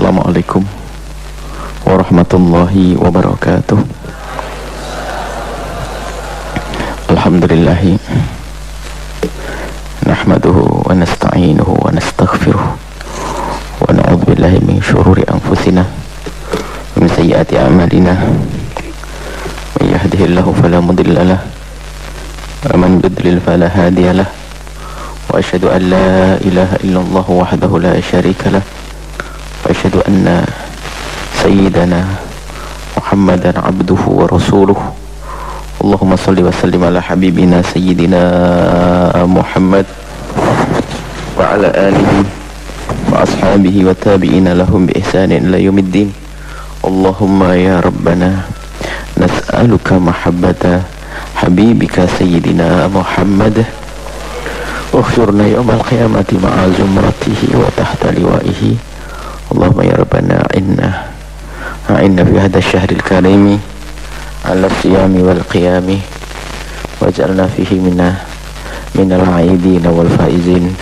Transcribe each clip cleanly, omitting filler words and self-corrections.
Assalamualaikum warahmatullahi wabarakatuh. Alhamdulillahi nahmaduhu wa nasta'inuhu wa nastaghfiruh wa na'udzu billahi min syururi anfusina wa min sayyiati a'malina. May yahdihillahu fala mudilla lahu wa man yudlil fala hadiya lahu. Wa asyhadu an la ilaha illallah wahdahu la syarika lahu wa asyhadu anna sayyidana Muhammadan abduhu wa rasuluh. Allahumma salli wa sallim ala habibina sayyidina Muhammad wa ala alihi wa ashabihi wa tabi'ina lahum bi ihsanin ila yaumiddin. Allahumma ya rabbana nas'aluka mahabbata habibika sayyidina Muhammad ukhshurna yawmal qiyamati ma'a zumratihi wa tahta liwa'ihi. Allahumma ya rabbana a'inna fi hadha asy-syahril karimi ala siyami wal qiyami waj'alna fihi minal 'aidin wal faizin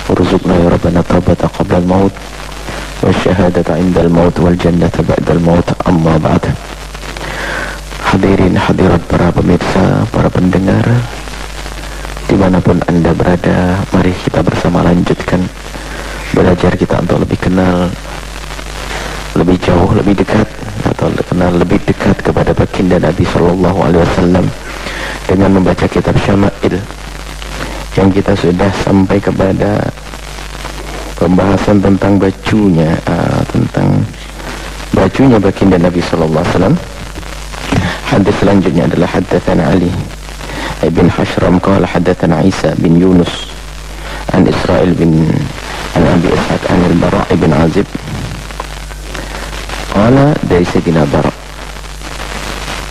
warzuqna ya rabbana taubata qabla al-maut wasyahadata 'inda al-maut wal jannata ba'da al-maut. Amma ba'd. Hadirin hadirat para pemirsa, para pendengar dimanapun anda berada, mari kita bersama lanjutkan belajar kita untuk lebih kenal, lebih jauh, lebih dekat, atau kenal lebih dekat kepada baginda Nabi Sallallahu Alaihi Wasallam dengan membaca kitab Syama'il yang kita sudah sampai kepada pembahasan tentang bajunya, baginda Nabi Sallallahu Alaihi Wasallam. Hadis selanjutnya adalah haddatsana Ali ibn Hashram qala haddatsana Isa bin Yunus an Israil bin an Abi Ishaq an al-Bara' ibn Azib qala dari Sayyidina Bara'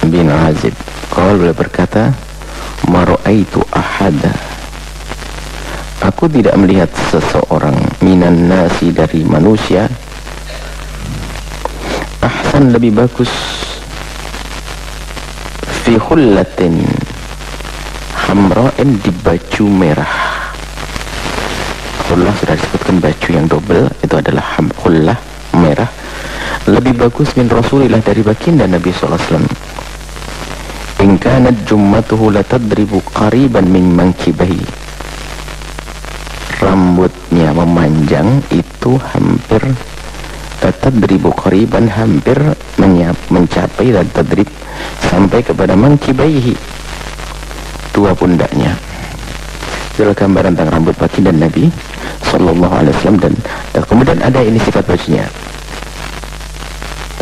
bin Azib qala, beliau berkata, ma ra'aitu ahada, aku tidak melihat seseorang minan nasi dari manusia ahsan, lebih bagus, fi khullatin hamra'in, di baju merah. Khullah sudah disebutkan baju yang double, itu adalah khullah merah, lebih bagus min Rasulillah, dari baginda Nabi sallallahu alaihi wasallam. In kanat jummatuhu latadribu qariban min mankibahi, rambutnya memanjang itu hampir latadribu qariban, hampir mencapai latadrib, sampai kepada mankibaihi, dua pundaknya. Itulah gambaran tentang rambut baginda Nabi sallallahu alaihi wasallam. Dan kemudian ada ini sifat bajunya.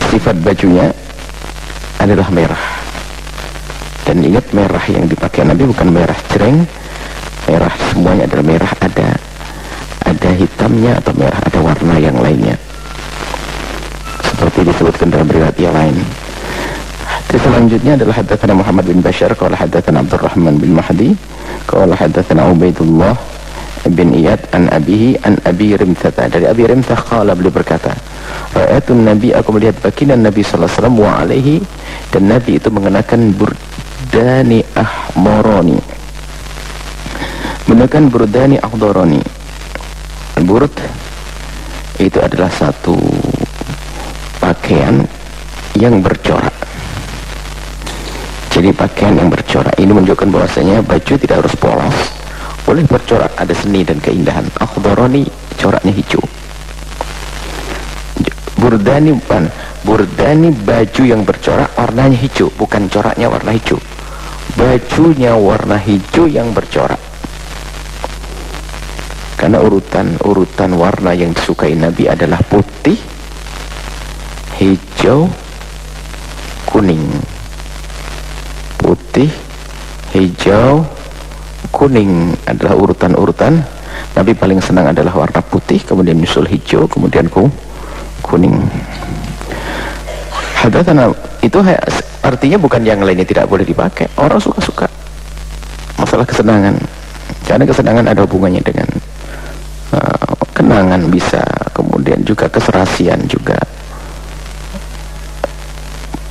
Sifat bajunya adalah merah. Dan ingat, merah yang dipakai Nabi bukan merah cereng, merah semuanya adalah merah, ada hitamnya atau merah ada warna yang lainnya, seperti disebutkan dalam riwayat yang lain. Selanjutnya adalah haddatsana Muhammad bin Bashar qala haddatsana Abdurrahman bin Mahdi qala haddatsana Ubaidullah bin Iyad an abihi an Abi Rimthah, dari Abi Rimthah qala, beliau berkata, ra'aytu Nabi, aku melihat baginda Nabi sallallahu alaihi wasallam, wa alaihi, dan Nabi itu mengenakan burdani ahmarani, mengenakan burdani ahdarani. Burd itu adalah satu pakaian yang bercorak. Jadi pakaian yang bercorak ini menunjukkan bahwasanya baju tidak harus polos, boleh bercorak, ada seni dan keindahan. Akhdarani, coraknya hijau. Burdani bukan, burdani baju yang bercorak warnanya hijau, bukan coraknya warna hijau, bajunya warna hijau yang bercorak. Karena urutan warna yang disukai Nabi adalah putih, hijau, kuning. Putih, hijau, kuning adalah urutan-urutan. Nabi paling senang adalah warna putih, kemudian nyusul hijau, kemudian kuning. Hadatsana itu artinya bukan yang lainnya tidak boleh dipakai. Orang suka-suka, masalah kesenangan. Karena kesenangan ada hubungannya dengan kenangan bisa, kemudian juga keserasian juga,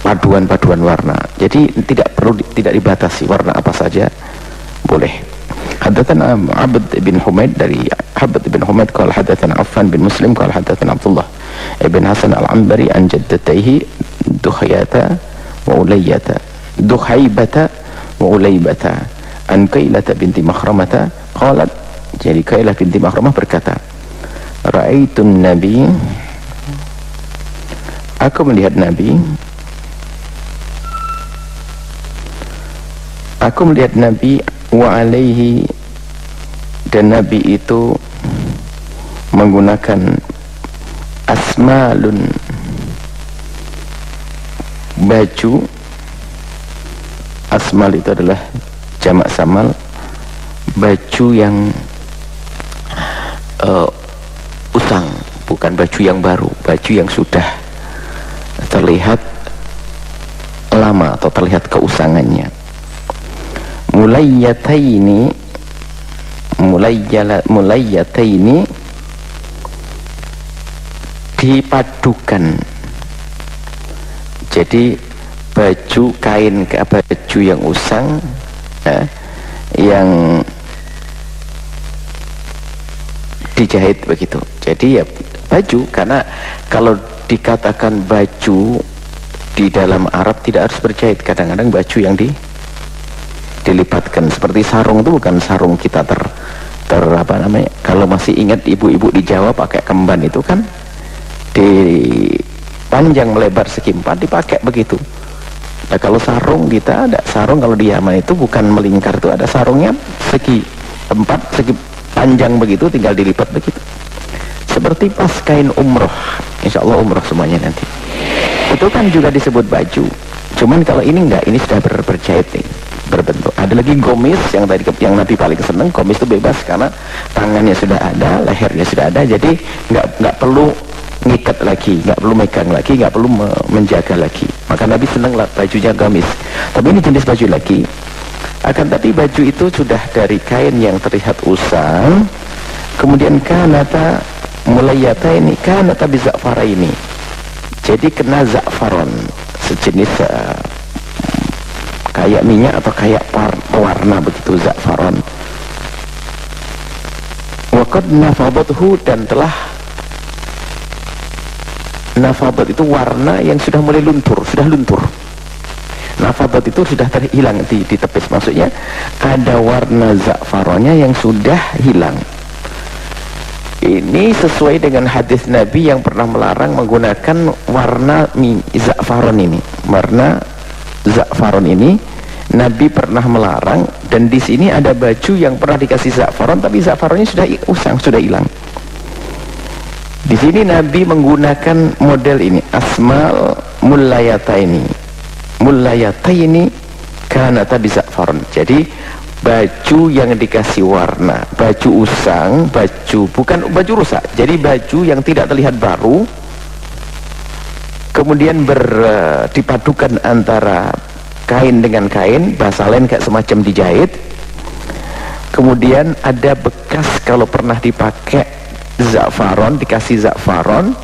paduan warna. Jadi tidak dibatasi warna apa saja boleh. Hadatsana Abd bin Humaid, dari Abd bin Humaid qala hadatsana Affan bin Muslim qala hadatsana Abdullah Ibn Hasan al-Anbari an jaddatayhi Duhaybata wa Ulaybata an Kailata binti Makhramata qalat, jadi Kailah binti Makhramah berkata, ra'aitun Nabi, aku melihat Nabi, wa alaihi, dan Nabi itu menggunakan asmalun, baju. Asmal itu adalah jamak samal, baju yang usang, bukan baju yang baru, baju yang sudah terlihat lama atau terlihat keusangannya. Mulayyataini dipadukan, jadi baju kain ke baju yang usang, yang dijahit begitu. Jadi ya baju, karena kalau dikatakan baju di dalam Arab tidak harus berjahit, kadang-kadang baju yang dilipatkan seperti sarung itu bukan sarung kita apa namanya, kalau masih ingat ibu-ibu di Jawa pakai kemban itu kan panjang melebar segi 4 dipakai begitu. Nah, kalau sarung kita ada sarung, kalau di Yaman itu bukan melingkar, itu ada sarungnya segi 4, segi panjang begitu, tinggal dilipat begitu. Seperti pas kain umroh, insya Allah umroh semuanya nanti. Itu kan juga disebut baju. Cuman kalau ini enggak, ini sudah berjahit nih, berbentuk. Ada lagi gomis yang tadi yang Nabi paling seneng, gomis itu bebas karena tangannya sudah ada, lehernya sudah ada, jadi enggak perlu ngikat lagi, nggak perlu megang lagi, nggak perlu menjaga lagi. Maka Nabi senang lah bajunya gamis. Tapi ini jenis baju lagi. Akan tapi baju itu sudah dari kain yang terlihat usang. Kemudian kanata mulayyataini kanata biza'faraini. Jadi kena za'faron, sejenis kayak minyak atau kayak pewarna begitu, za'faron. Wa qad nafadathu, dan telah nafadat itu warna yang sudah mulai luntur, sudah luntur. Nafadat itu sudah terhilang di tepis, maksudnya ada warna za'faronnya yang sudah hilang. Ini sesuai dengan hadis Nabi yang pernah melarang menggunakan warna za'faron ini. Warna za'faron ini Nabi pernah melarang, dan di sini ada baju yang pernah dikasih za'faron tapi za'faronnya sudah usang, sudah hilang. Di sini Nabi menggunakan model ini, asmal mullayataini kanata biza'faron. Jadi baju yang dikasih warna, baju usang, baju bukan baju rusak, jadi baju yang tidak terlihat baru, kemudian dipadukan antara kain dengan kain, bahasa lain kayak semacam dijahit. Kemudian ada bekas kalau pernah dipakai za'faron, dikasih za'faron,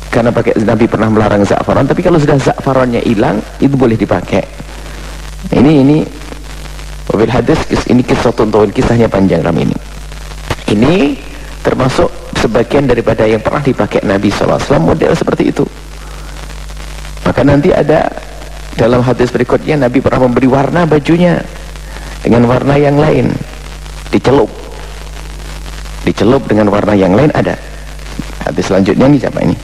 karena Nabi pernah melarang za'faron, tapi kalau sudah za'faronnya hilang itu boleh dipakai. Ini wabil hadis, ini kisah tonton, kisahnya panjang dalam ini. Ini termasuk sebagian daripada yang pernah dipakai Nabi SAW, model seperti itu. Maka nanti ada dalam hadis berikutnya Nabi pernah memberi warna bajunya dengan warna yang lain, dicelup dengan warna yang lain. Ada hadis selanjutnya nih, siapa ini?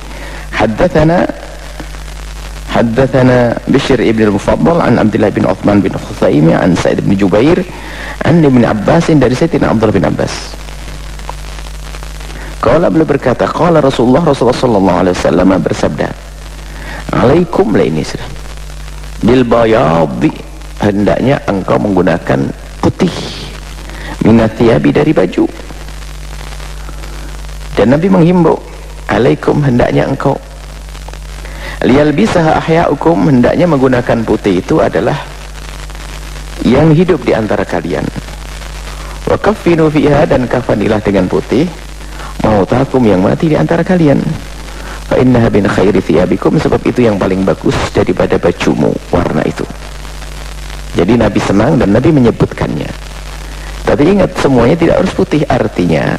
Haddatsana Bishr ibn al-Mufaddal an Abdullah bin Uthman bin Khuzaimah an Sa'id bin Jubair an Ibn Abbas, dari Sayyidina Abdullah bin Abbas. Qala, beliau berkata, qala Rasulullah sallallahu alaihi wasallam bersabda, alaikum la ini sudah bil bayadi, hendaknya engkau menggunakan putih, minathiyabi, dari baju. Dan Nabi menghimbau, alaikum, hendaknya engkau, liyalbisaha ahya'ukum, hendaknya menggunakan putih itu adalah yang hidup di antara kalian. Wa kaffinu fiha, dan kafanilah dengan putih mautakum, yang mati di antara kalian. Fa innaha min khairi thiyabikum, sebab itu yang paling bagus daripada bajumu, warna itu. Jadi Nabi senang dan Nabi menyebutkannya. Tapi ingat, semuanya tidak harus putih, artinya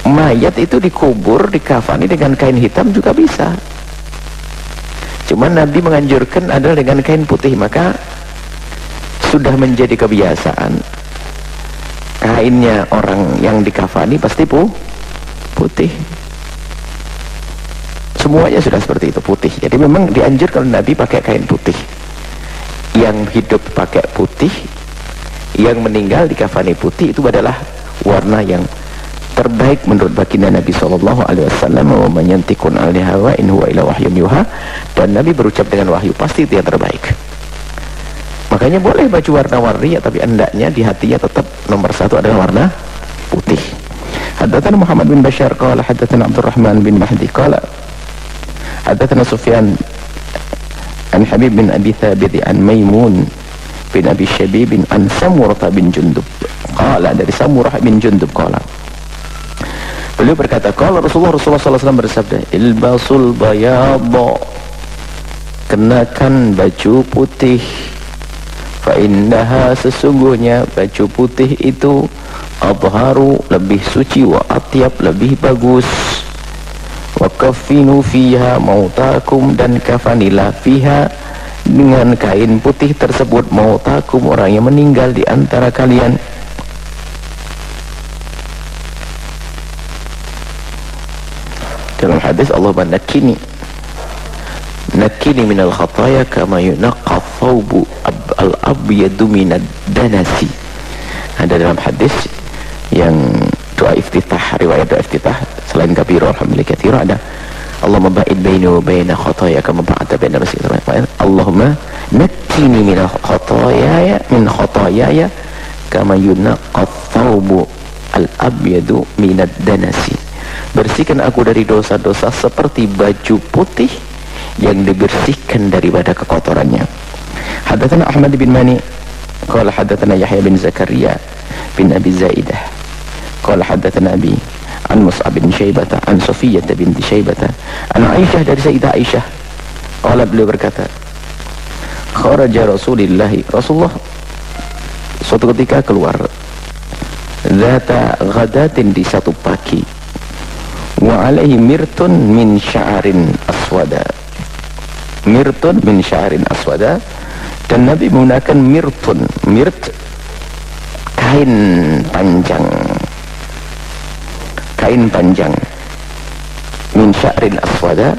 mayat itu dikubur, dikafani dengan kain hitam juga bisa. Cuma Nabi menganjurkan adalah dengan kain putih. Maka sudah menjadi kebiasaan, kainnya orang yang dikafani pasti putih. Semuanya sudah seperti itu, putih. Jadi memang dianjurkan Nabi pakai kain putih. Yang hidup pakai putih, yang meninggal dikafani putih, itu adalah warna yang terbaik menurut baginda Nabi SAW. Wa man yantiqu 'anil hawa in huwa illa wahyun yuha. Dan Nabi berucap dengan wahyu, pasti itu yang terbaik. Makanya boleh baju warna-warni ya, tapi hendaknya di hatinya tetap nomor satu adalah warna putih. Haddatsana Muhammad bin Bashar qala haddatsana Abdurrahman bin Mahdi qala haddatsana Sufyan an Habib bin Abi Thabit an Maimun bin Abi Shabib an Samurah bin Jundub qala, dari Samurah bin Jundub qala, beliau berkata, qala Rasulullah SAW bersabda, ilbasul bayadha, kenakan baju putih, fa innaha, sesungguhnya baju putih itu, adharu, lebih suci, wa atyab, lebih bagus, wa kaffinu fiha mautakum, dan kafanilah fiha, dengan kain putih tersebut, mautakum, orang yang meninggal di antara kalian. Dalam hadis Allah nakini minal khataya kama yunaqqa thawbu al-abyadu minad danasi. Ada dalam hadis yang doa iftitah, riwayat doa iftitah selain kabira alhamdulillah katsira, ada Allahumma ba'id baini wa baina khataya kama ba'adta baina masjid. Allahumma nakkini minal khataya min khatayaya kama yunaqqa thawbu al-abyadu minad danasi. Bersihkan aku dari dosa-dosa seperti baju putih yang dibersihkan daripada kekotorannya. Haddatsana Ahmad bin Mani qala haddatsana Yahya bin Zakaria bin Abi Zaidah qala haddatsana Abi an Mus'ab bin Syaibah an Safiyyah binti Syaibah an Aisyah, dari Sayyidah Aisyah qala, beliau berkata, kharaja Rasulullah suatu ketika keluar, zata ghadatin, di satu pagi, wa alaihi mirtun min sya'arin aswada, mirtun min sya'arin aswada, dan Nabi menggunakan mirtun, mirt kain panjang, kain panjang, min sya'arin aswada,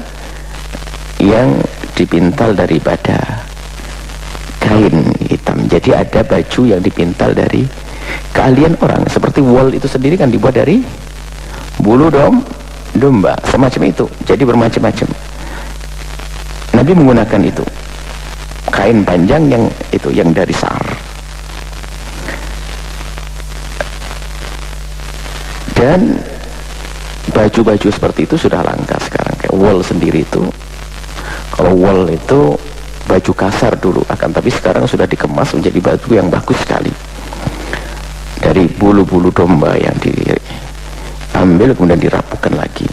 yang dipintal daripada kain hitam. Jadi ada baju yang dipintal dari keahlian orang, seperti wol itu sendiri kan dibuat dari bulu domba, semacam itu. Jadi bermacam-macam. Nabi menggunakan itu, kain panjang yang itu, yang dari sa'ar. Dan baju-baju seperti itu sudah langka sekarang. Kayak wol sendiri itu, kalau wol itu baju kasar dulu, akan tapi sekarang sudah dikemas menjadi baju yang bagus sekali dari bulu-bulu domba yang diambil kemudian dirapukan lagi.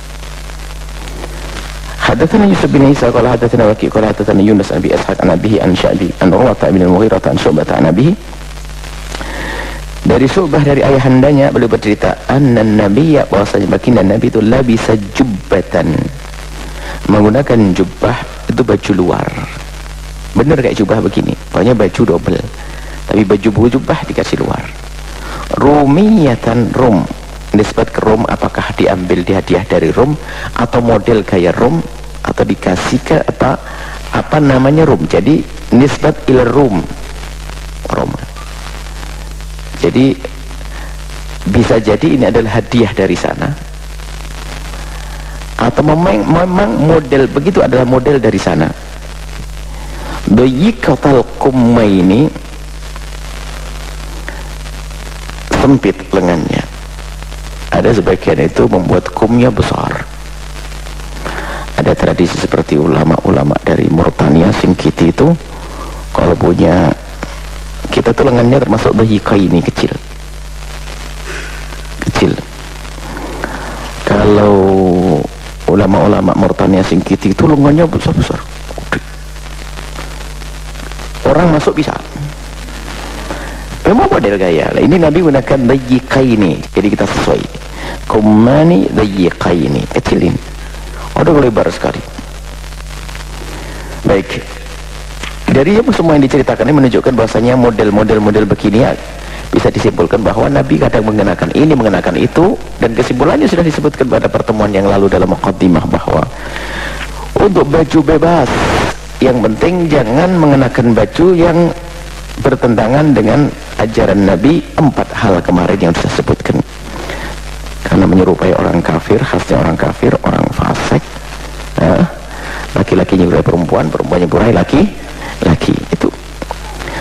Haddatsana Yusuf bin Isa qala haddatsana Waki' qala haddatsana Yunus an Abi Ishaq an abihi an Sya'bi an Urwah bin al-Mughirah an Syu'bah an abihi, dari Syu'bah dari ayahandanya, beliau bercerita, anna nabiyya, bahwasanya baginda Nabi itu labisa jubbatan, menggunakan jubbah, itu baju luar, bener kayak jubah begini, pokoknya baju double, tapi baju jubbah dikasih luar, rumiyatan, rum, nisbat ke Rom, apakah diambil hadiah dari Rom atau model gaya Rom atau dikasih ke apa namanya Rom, jadi nisbat ila Rom, jadi bisa jadi ini adalah hadiah dari sana, atau memang model begitu adalah model dari sana. Dayiqatal kummaini, sempit lengannya. Ada sebagian itu membuat kumnya besar. Ada tradisi seperti ulama-ulama dari Mauritania, Singkiti itu, kalau punya, kita tuh lengannya termasuk dayiqaini, kecil. Kalau ulama-ulama Mauritania, Singkiti itu lengannya besar-besar, orang masuk bisa. Memang model gaya. Ini Nabi gunakan dayiqaini, jadi kita sesuai. kummani dayyiqaini, kecilin, udah lebar sekali. Baik, dari semua yang diceritakan ini menunjukkan bahwasanya model-model begini ya, bisa disimpulkan bahwa Nabi kadang mengenakan ini, mengenakan itu, dan kesimpulannya sudah disebutkan pada pertemuan yang lalu dalam muqaddimah bahwa untuk baju bebas, yang penting jangan mengenakan baju yang bertentangan dengan ajaran Nabi. 4 hal kemarin yang sudah sebutkan, karena menyerupai orang kafir, khasnya orang kafir, orang fasik, laki-laki nyerupai perempuan, perempuan nyerupai laki-laki. Itu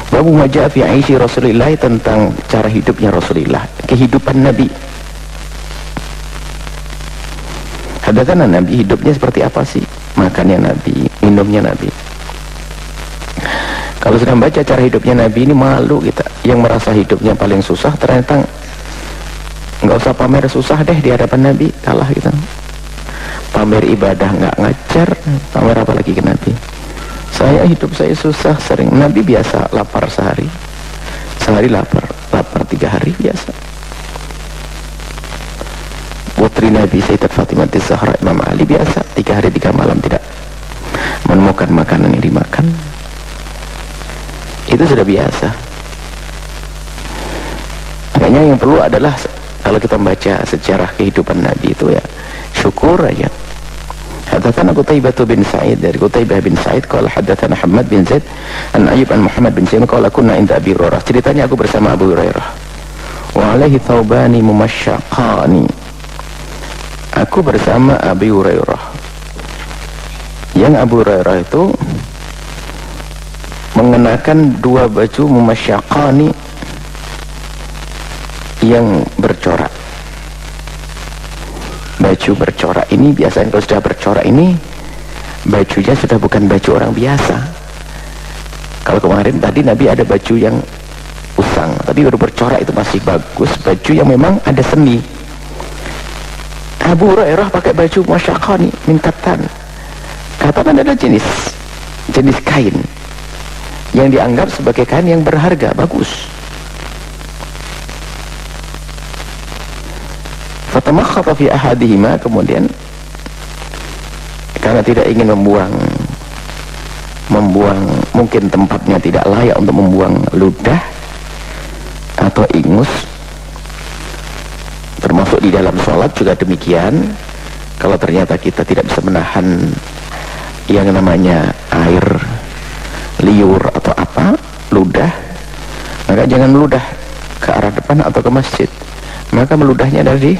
babu majah fi aishi Rasulillah, tentang cara hidupnya Rasulullah, kehidupan Nabi. Hadatsana Nabi, hidupnya seperti apa sih, makannya Nabi, minumnya Nabi. Kalau sudah baca cara hidupnya Nabi ini malu kita, yang merasa hidupnya paling susah ternyata nggak usah pamer susah deh di hadapan Nabi, kalah kita. Pamer ibadah nggak ngajar, pamer apa lagi ke Nabi. Hidup saya susah, sering. Nabi biasa lapar sehari lapar 3 hari biasa. Putri Nabi Sayyidat Fatimah Zahra Imam Ali biasa 3 hari 3 malam tidak menemukan makanan yang dimakan. Itu sudah biasa. Makanya yang perlu adalah kalau kita membaca sejarah kehidupan Nabi itu ya syukur aja. Hadatsana Qutaibah bin Sa'id, dari Qutaibah bin Sa'id qala hadatsana Muhammad bin Zaid an Ayyub an Muhammad bin Sirin qala kunna inda Abi Hurairah. Ceritanya aku bersama Abu Hurairah. Wa alaihi thawbani mumasyaqqani. Aku bersama Abi Hurairah. Yang Abu Hurairah itu mengenakan 2 baju mumasyaqqani yang bercorak. Baju bercorak ini biasanya kalau sudah bercorak ini bajunya sudah bukan baju orang biasa. Kalau kemarin tadi Nabi ada baju yang usang, tapi baru bercorak itu masih bagus, baju yang memang ada seni. Abu Hurairah pakai baju musyaqqani min katan. Katan adalah jenis kain yang dianggap sebagai kain yang berharga, bagus. Fatamakhata fi ahadihima, kemudian karena tidak ingin membuang mungkin tempatnya tidak layak untuk membuang ludah atau ingus, termasuk di dalam sholat juga demikian. Kalau ternyata kita tidak bisa menahan yang namanya air liur atau apa, ludah, maka jangan meludah ke arah depan atau ke masjid, maka meludahnya dari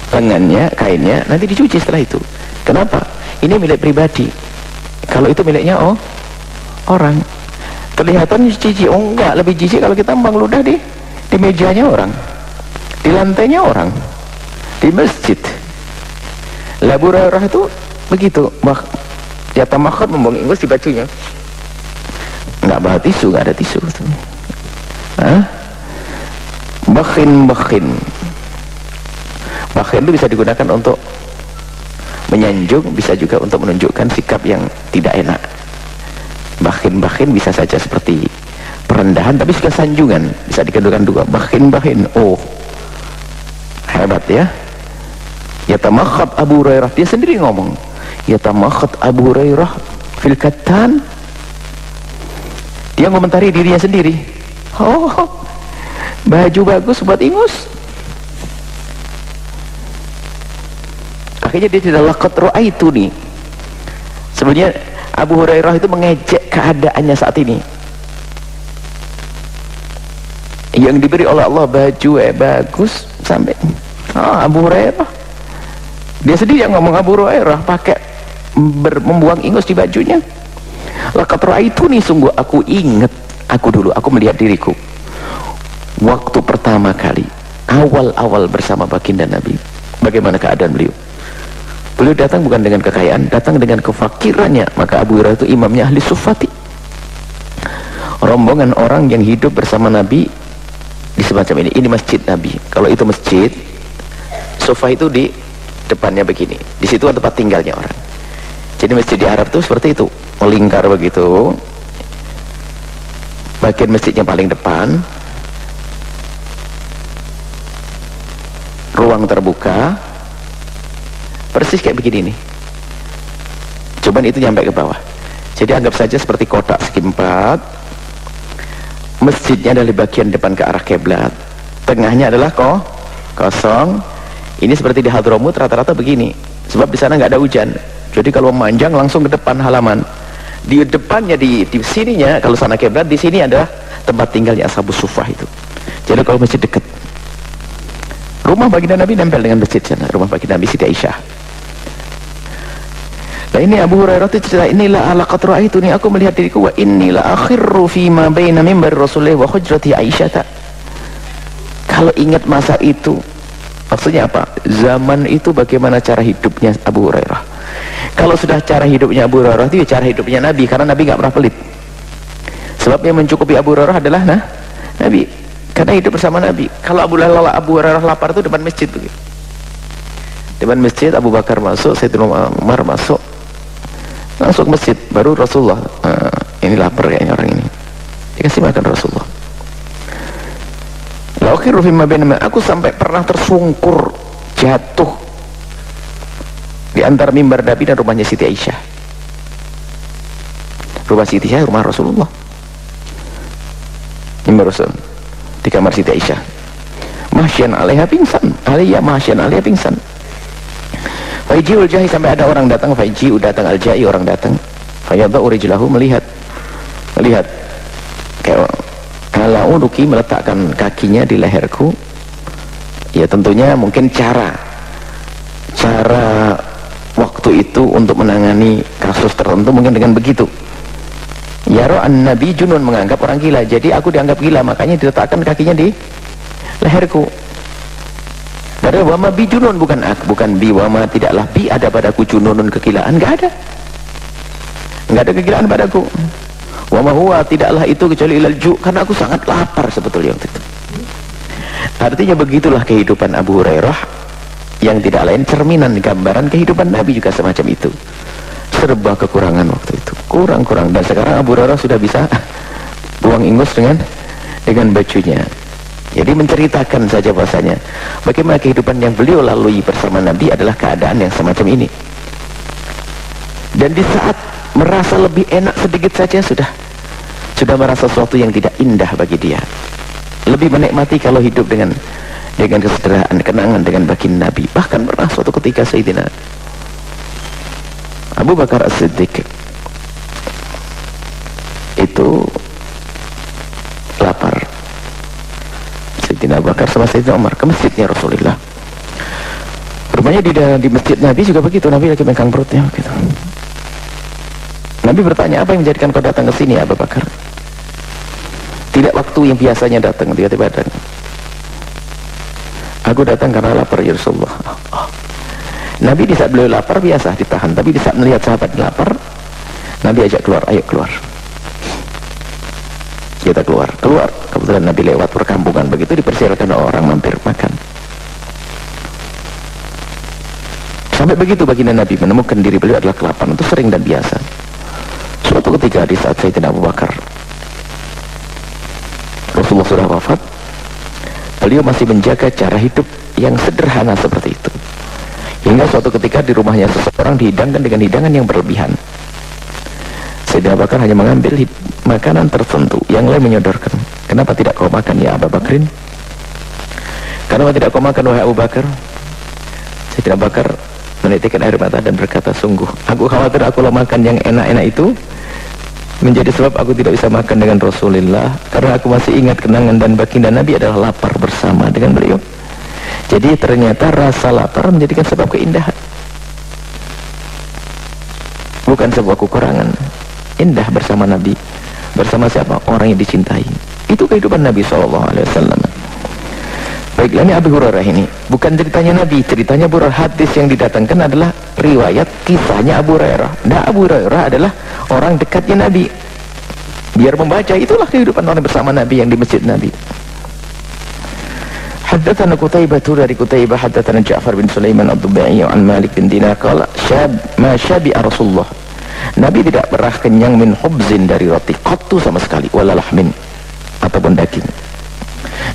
lengannya, kainnya, nanti dicuci setelah itu. Kenapa? Ini milik pribadi. Kalau itu miliknya orang, kelihatan jijik. Oh enggak, lebih jijik kalau kita meludah di mejanya orang, di lantainya orang, di masjid. Abu Hurairah itu begitu, dia tamakhat membuang ingus di bajunya. Nggak bawa tisu, nggak ada tisu. Bakhin itu bisa digunakan untuk menyanjung, bisa juga untuk menunjukkan sikap yang tidak enak. Bakhin bisa saja seperti perendahan, tapi juga sanjungan, bisa dikedukan dua. Bakhin, oh hebat ya. Yatamakhat Abu Hurairah, dia sendiri ngomong, yatamakhat Abu Hurairah fil katan. Dia komentari dirinya sendiri. Baju bagus buat ingus. Akhirnya dia tidak laqad ra'aitu nih. Sebenarnya Abu Hurairah itu mengejek keadaannya saat ini. Yang diberi oleh Allah baju bagus sampai Abu Hurairah. Dia sendiri yang ngomong, Abu Hurairah pakai membuang ingus di bajunya. Laqad ra'aitu nih, sungguh aku ingat, aku melihat diriku waktu pertama kali awal-awal bersama baginda Nabi. Bagaimana keadaan beliau? Beliau datang bukan dengan kekayaan, datang dengan kefakirannya. Maka Abu Hurairah itu imamnya ahli sufati, rombongan orang yang hidup bersama Nabi di semacam ini. Ini masjid Nabi. Kalau itu masjid, sofa itu di depannya begini, di situ ada tempat tinggalnya orang. Jadi masjid di Arab itu seperti itu, melingkar begitu. Bagian masjidnya paling depan, ruang terbuka, persis kayak begini nih. Cuman itu nyampe ke bawah. Jadi anggap saja seperti kotak segi empat. Masjidnya dari bagian depan ke arah kiblat, tengahnya adalah kosong. Ini seperti di Hadramut rata-rata begini, sebab di sana nggak ada hujan. Jadi kalau memanjang langsung ke depan halaman. Di depannya di sininya, kalau sana kiblat, di sini adalah tempat tinggalnya Ashabus Suffah itu. Jadi kalau masjid dekat. Rumah baginda Nabi nempel dengan masjid sana, rumah baginda Nabi Siti Aisyah. Nah ini Abu Hurairah itu cerita, inilah ala qad ra'aituni, aku melihat diriku, wa inilah akhirru fima baina mimbar Rasulullah wa hujrati Aisyah. Kalau ingat masa itu, maksudnya apa? Zaman itu bagaimana cara hidupnya Abu Hurairah. Kalau sudah cara hidupnya Abu Hurairah itu ya cara hidupnya Nabi, karena Nabi nggak pernah pelit. Sebab yang mencukupi Abu Hurairah adalah Nabi, karena hidup bersama Nabi. Kalau Abu Hurairah lapar itu depan masjid begitu. Depan masjid Abu Bakar masuk, Sayyidina Umar masuk, langsung ke masjid, baru Rasulullah, ini lapar kayaknya orang ini, dikasih makan Rasulullah. Aku sampai pernah tersungkur jatuh di antara mimbar Nabi dan rumahnya Siti Aisyah. Rumah Siti Aisyah rumah Rasulullah, mimbar Rasul di kamar Siti Aisyah. Mahsyan alaiha pingsan, alaiya mahsyan alaiha pingsan. Faiji'ul jahi, sampai ada orang datang, faiji'u datang, al-ja'i orang datang, fayadha'u rijlahu, melihat kayak kalau uduki meletakkan kakinya di leherku. Ya tentunya mungkin cara waktu itu untuk menangani kasus tertentu mungkin dengan begitu. Ya ro'an Nabi junun, menganggap orang gila, jadi aku dianggap gila, makanya diletakkan kakinya di leherku. Padahal wama bi junun, bukan bi, wama tidaklah bi ada padaku jununun, kegilaan, nggak ada kegilaan padaku. Wama huwa tidaklah itu kecuali ilal ju', karena aku sangat lapar sebetulnya waktu itu. Artinya begitulah kehidupan Abu Hurairah, yang tidak lain cerminan gambaran kehidupan Nabi juga semacam itu. Serba kekurangan waktu itu, kurang, dan sekarang Abu Hurairah sudah bisa buang ingus dengan bajunya. Jadi menceritakan saja bahasanya bagaimana kehidupan yang beliau lalui bersama Nabi adalah keadaan yang semacam ini. Dan di saat merasa lebih enak sedikit saja sudah merasa sesuatu yang tidak indah bagi dia. Lebih menikmati kalau hidup dengan kesederhanaan, kenangan dengan baginda Nabi. Bahkan pernah suatu ketika Sayyidina Abu Bakar As-Siddiq itu lapar. Sayyidina Abu Bakar sama Sayyidina Umar ke masjidnya Rasulullah. Rupanya di masjid Nabi juga begitu, Nabi lagi megang perutnya begitu. Nabi bertanya, apa yang menjadikan kau datang ke sini Abu Bakar? Tidak waktu yang biasanya datang, tiba-tiba datang. Aku datang karena lapar ya Rasulullah. Nabi di saat beliau lapar biasa ditahan, tapi di saat melihat sahabat lapar, Nabi ajak keluar, ayo keluar. Kita keluar. Kebetulan Nabi lewat perkampungan, begitu dipersilakan orang mampir makan. Sampai begitu baginda Nabi menemukan diri beliau adalah kelaparan, itu sering dan biasa. Suatu ketika di saat Sayyidina Abu Bakar Rasulullah sudah wafat, beliau masih menjaga cara hidup yang sederhana seperti itu. Hingga suatu ketika di rumahnya seseorang dihidangkan dengan hidangan yang berlebihan. Sayyidina Abu Bakar hanya mengambil makanan tertentu, yang lain menyodorkan. Kenapa tidak kau makan ya Abu Bakrin? Kenapa tidak kau makan wahai Abu Bakar? Sayyidina Abu Bakar menitikkan air mata dan berkata, sungguh aku khawatir aku makan yang enak-enak itu menjadi sebab aku tidak bisa makan dengan Rasulullah, karena aku masih ingat kenangan dan baginda Nabi adalah lapar bersama dengan beliau. Jadi ternyata rasa lapar menjadikan sebab keindahan, bukan sebuah kekurangan. Indah bersama Nabi, bersama siapa? Orang yang dicintai. Itu kehidupan Nabi SAW. Baiklah, ini Abu Hurairah ini bukan ceritanya Nabi, ceritanya Abu Hurairah. Hadis yang didatangkan adalah riwayat kisahnya Abu Hurairah. Nah, Abu Hurairah adalah orang dekatnya Nabi. Biar membaca, itulah kehidupan orang bersama Nabi yang di masjid Nabi. Haddatsana Qutaibah, dari Qutaibah haddatsana Ja'far bin Sulaiman ad-Dubai an Malik bin Dinar qala ma syabi'a Rasulullah. Nabi tidak pernah kenyang min khubzin, dari roti, qattu sama sekali, wala lahmin ataupun daging,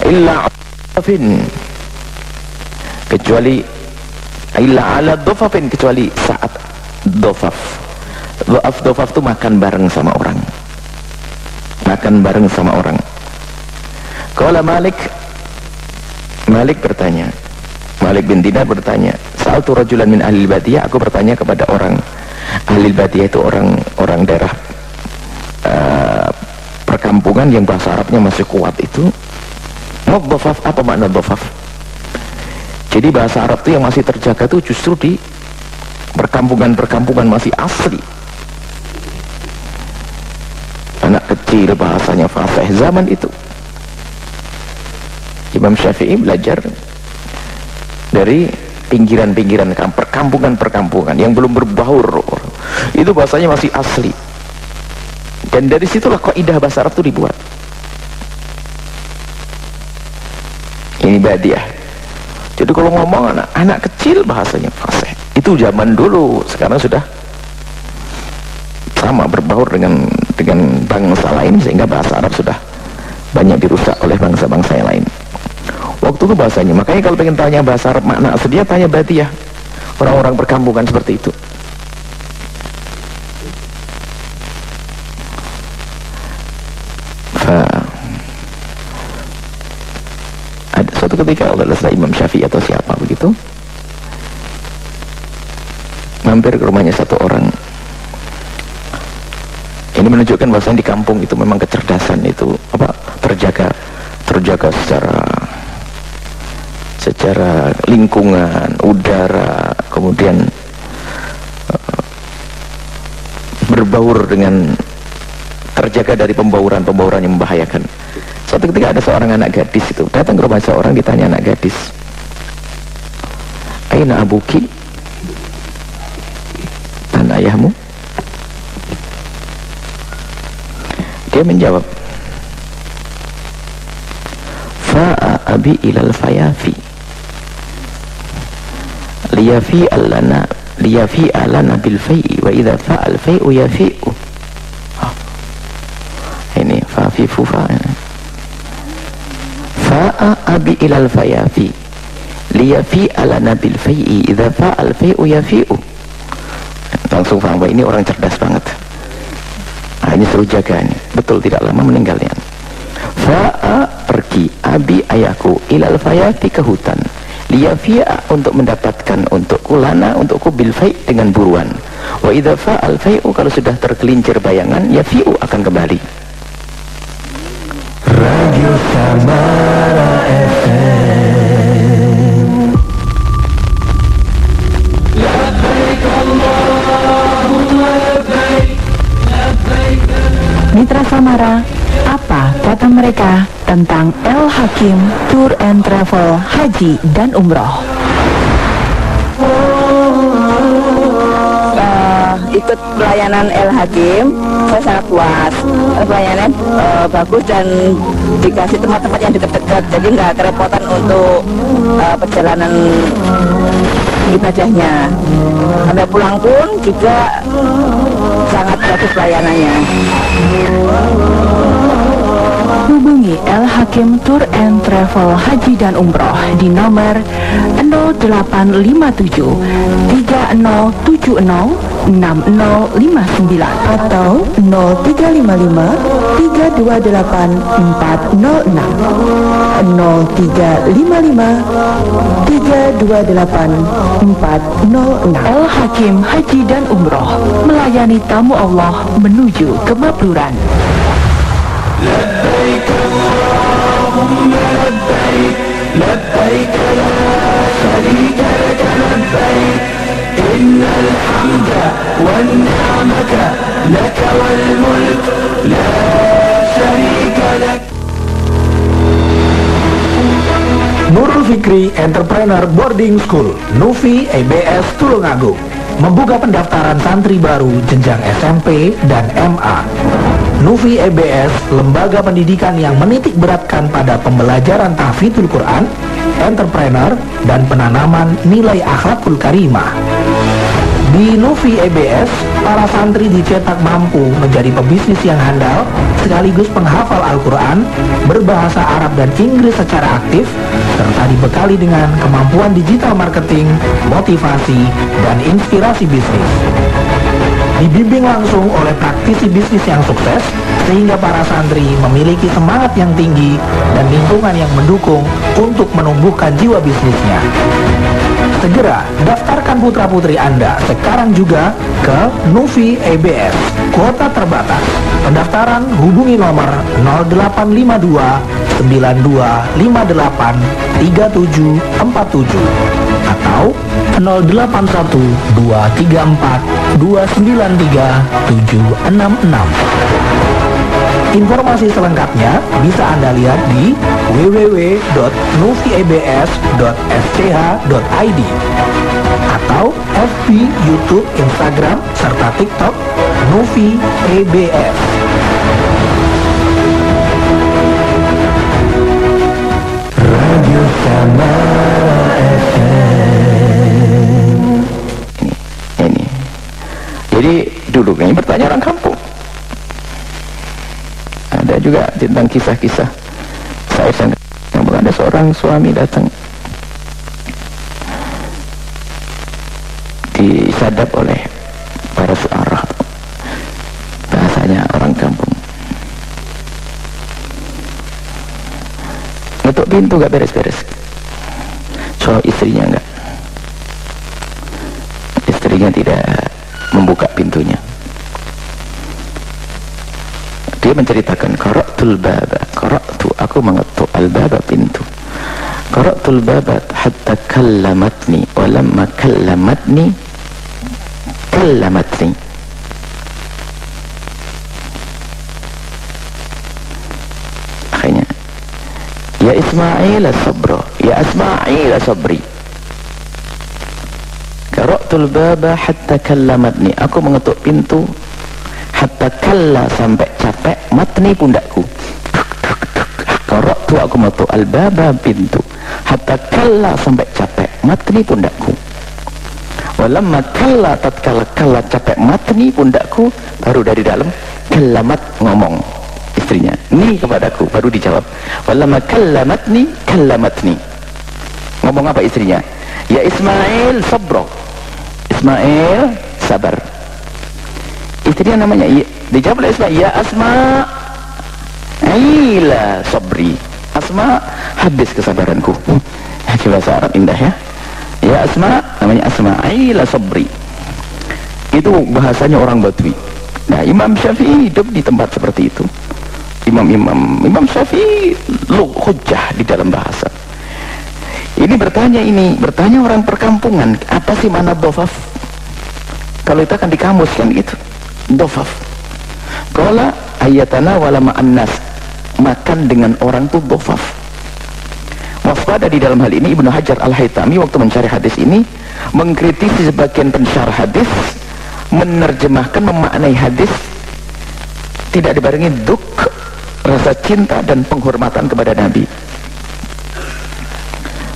illa afin, kecuali illa ala dhofafin, kecuali saat dhofaf. Dhofaf itu makan bareng sama orang, makan bareng sama orang. Qala Malik bertanya, Malik bin Dinar bertanya, sa'altu rajulan min ahli badiyah, aku bertanya kepada orang ahli badiyah, itu orang daerah perkampungan yang bahasa Arabnya masih kuat itu. Dhofaf, apa makna dhofaf? Jadi bahasa Arab itu yang masih terjaga itu justru di perkampungan masih asli. Anak kecil bahasanya fasih zaman itu. Imam Syafi'i belajar dari pinggiran-pinggiran perkampungan yang belum berbaur, itu bahasanya masih asli. Dan dari situlah kaidah bahasa Arab itu dibuat. Ini badiah. Jadi kalau ngomong anak kecil bahasanya fasih. Itu zaman dulu, sekarang sudah sama berbaur dengan bangsa lain, sehingga bahasa Arab sudah banyak dirusak oleh bangsa-bangsa yang lain. Waktu itu bahasanya, makanya kalau pengen tanya bahasa Arab makna asli, dia tanya badiah, orang-orang perkampungan seperti itu. Ada suatu ketika Allah Imam Syafi'i atau siapa begitu mampir ke rumahnya satu orang. Ini menunjukkan bahwa di kampung itu memang kecerdasan itu terjaga secara lingkungan, udara, kemudian berbaur dengan, terjaga dari pembauran yang membahayakan. Suatu ketika ada seorang anak gadis itu datang ke rumah seorang, ditanya anak gadis, aina abuki, dan ayahmu? Dia menjawab, fa'a abi ilal fayafi liyafi alana bil fai'i wa idha fa'al fai'u yafi'u. Ini fa'fi fufa. Fa'a abi ilal fayafi liyafi alana bil fai'i idha fa'al fai'u yafi'u. Langsung faham bahwa ini orang cerdas banget. Ini suruh jaga ini. Betul, tidak lama meninggalnya. Fa'a, pergi, abi ayahku, ilal fayati, ke hutan, liyafi'a, untuk mendapatkan untukku, lana, untukku, bil fai', dengan buruan. Wa idha fa'al fai'u, kalau sudah tergelincir bayangan, yafi'u, akan kembali. Radio Samara FM. Labbaik Allahumma labbaik. Mitra Samara, apa kata mereka tentang El Hakim Tour and Travel Haji dan Umroh? Ikut pelayanan El Hakim, saya sangat puas. Pelayanan bagus dan dikasih tempat-tempat yang dekat-dekat, jadi nggak kerepotan untuk perjalanan ibadahnya. Sampai pulang pun juga sangat bagus pelayanannya. Hubungi El Hakim Tour and Travel Haji dan Umroh di nomor 0857 3070 6059 Atau 0355 328 406 0355 328 406. El Hakim Haji dan Umroh melayani tamu Allah menuju kemakmuran. Labbaik Allahumma labbaik, labbaik la syarika laka labbaik, innal hamda wan ni'mata laka wal mulk la syarika lak. Nurul Fikri Entrepreneur Boarding School, Nufi EBS Tulungagung, membuka pendaftaran santri baru jenjang SMP dan MA. Nufi EBS, lembaga pendidikan yang menitik beratkan pada pembelajaran tahfidzul Quran, entrepreneur, dan penanaman nilai akhlakul karimah. Di Nufi EBS, para santri dicetak mampu menjadi pebisnis yang handal, sekaligus penghafal Al-Quran, berbahasa Arab dan Inggris secara aktif, serta dibekali dengan kemampuan digital marketing, motivasi, dan inspirasi bisnis. Dibimbing langsung oleh praktisi bisnis yang sukses, sehingga para santri memiliki semangat yang tinggi dan lingkungan yang mendukung untuk menumbuhkan jiwa bisnisnya. Segera daftarkan putra-putri Anda sekarang juga ke Nufi EBS. Kuota terbatas. Pendaftaran hubungi nomor 0852 9258 3747 atau 081 234 293 766. Informasi selengkapnya bisa Anda lihat di www.nufiebs.sch.id atau FB, YouTube, Instagram, serta TikTok Nufi EBS. Radio Samara FM. Ini. Jadi dulu ini bertanya orang kampung. Ada juga tentang kisah-kisah saya ada seorang suami datang disadap oleh para syuara, bahasanya orang kampung, ngetuk pintu gak beres-beres, soal istrinya enggak, istrinya tidak membuka pintunya. Dia menceritakan, qara'tul baba, aku mengetuk al-baba, pintu. Qara'tul baba hatta kallamatni, wa lamma kallamatni akhirnya, ya Ismail sabra, ya Ismail sabri. Qara'tul baba hatta kallamatni, aku mengetuk pintu hatta kalla, sampai capek, matni, pundakku. Qara'tu, aku mengetuk al-baba, pintu, hatta kalla, sampai capek, matni, pundakku. Walamma kalla, tatkala kalla, capek, matni, pundakku, baru dari dalam kallamat, ngomong istrinya ni kepadaku, baru dijawab walamma kallamatni, ngomong apa istrinya? Ya Ismail sabro, Ismail sabar. Istrinya namanya, dijawab oleh Isma, ya Asma Aila sabri, Asma habis kesabaranku. Bahasa Arab indah ya. Ya Asma, namanya Asma Aila sabri. Itu bahasanya orang Badui. Nah, Imam Syafi'i hidup di tempat seperti itu. Imam Syafi'i hujjah di dalam bahasa. Ini bertanya orang perkampungan, apa sih mana dhofaf? Kalau itu akan di kamus kan gitu. Dhofaf. Qala ayatana wala ma'an nas, makan dengan orang itu dhofaf. Waspada di dalam hal ini Ibnu Hajar Al-Haytami waktu mencari hadis ini mengkritisi sebagian pensyarah hadis, menerjemahkan, memaknai hadis tidak dibarengi duk, rasa cinta dan penghormatan kepada Nabi.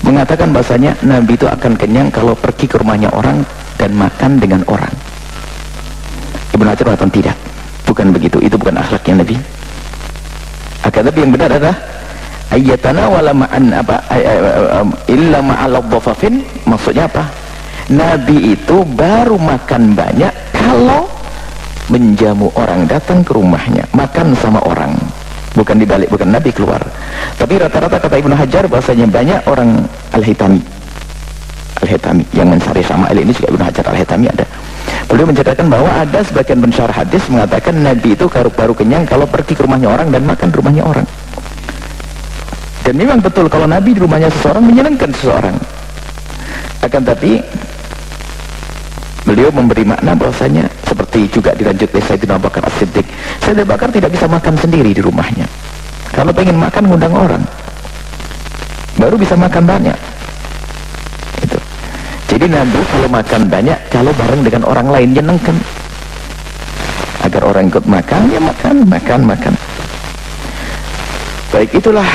Mengatakan bahasanya Nabi itu akan kenyang kalau pergi ke rumahnya orang dan makan dengan orang. Ibnu Hajar mengatakan tidak, bukan begitu, itu bukan akhlaknya Nabi. Akan tapi yang benar adalah ayatana wala ma'an apa illa ma'al dhafafin, maksudnya apa? Nabi itu baru makan banyak kalau menjamu orang datang ke rumahnya, makan sama orang, bukan dibalik, bukan Nabi keluar. Tapi rata-rata kata Ibnu Hajar bahasanya banyak orang Al-Haytami yang mencari Syama'il ini juga Ibnu Hajar Al-Haytami ada. Beliau menceritakan bahwa ada sebagian pensyarah hadis mengatakan Nabi itu baru kenyang kalau pergi ke rumahnya orang dan makan di rumahnya orang. Dan memang betul kalau Nabi di rumahnya seseorang menyenangkan seseorang. Akan tapi beliau memberi makna bahwasanya seperti juga dilanjut oleh Sayyidina Abu Bakar As-Siddiq. Sayyidina Abu Bakar tidak bisa makan sendiri di rumahnya. Kalau pengen makan ngundang orang, baru bisa makan banyak. Gitu. Jadi Nabi kalau makan banyak kalau bareng dengan orang lain nyenengkan. Agar orang ikut makan, ya makan. Baik, itulah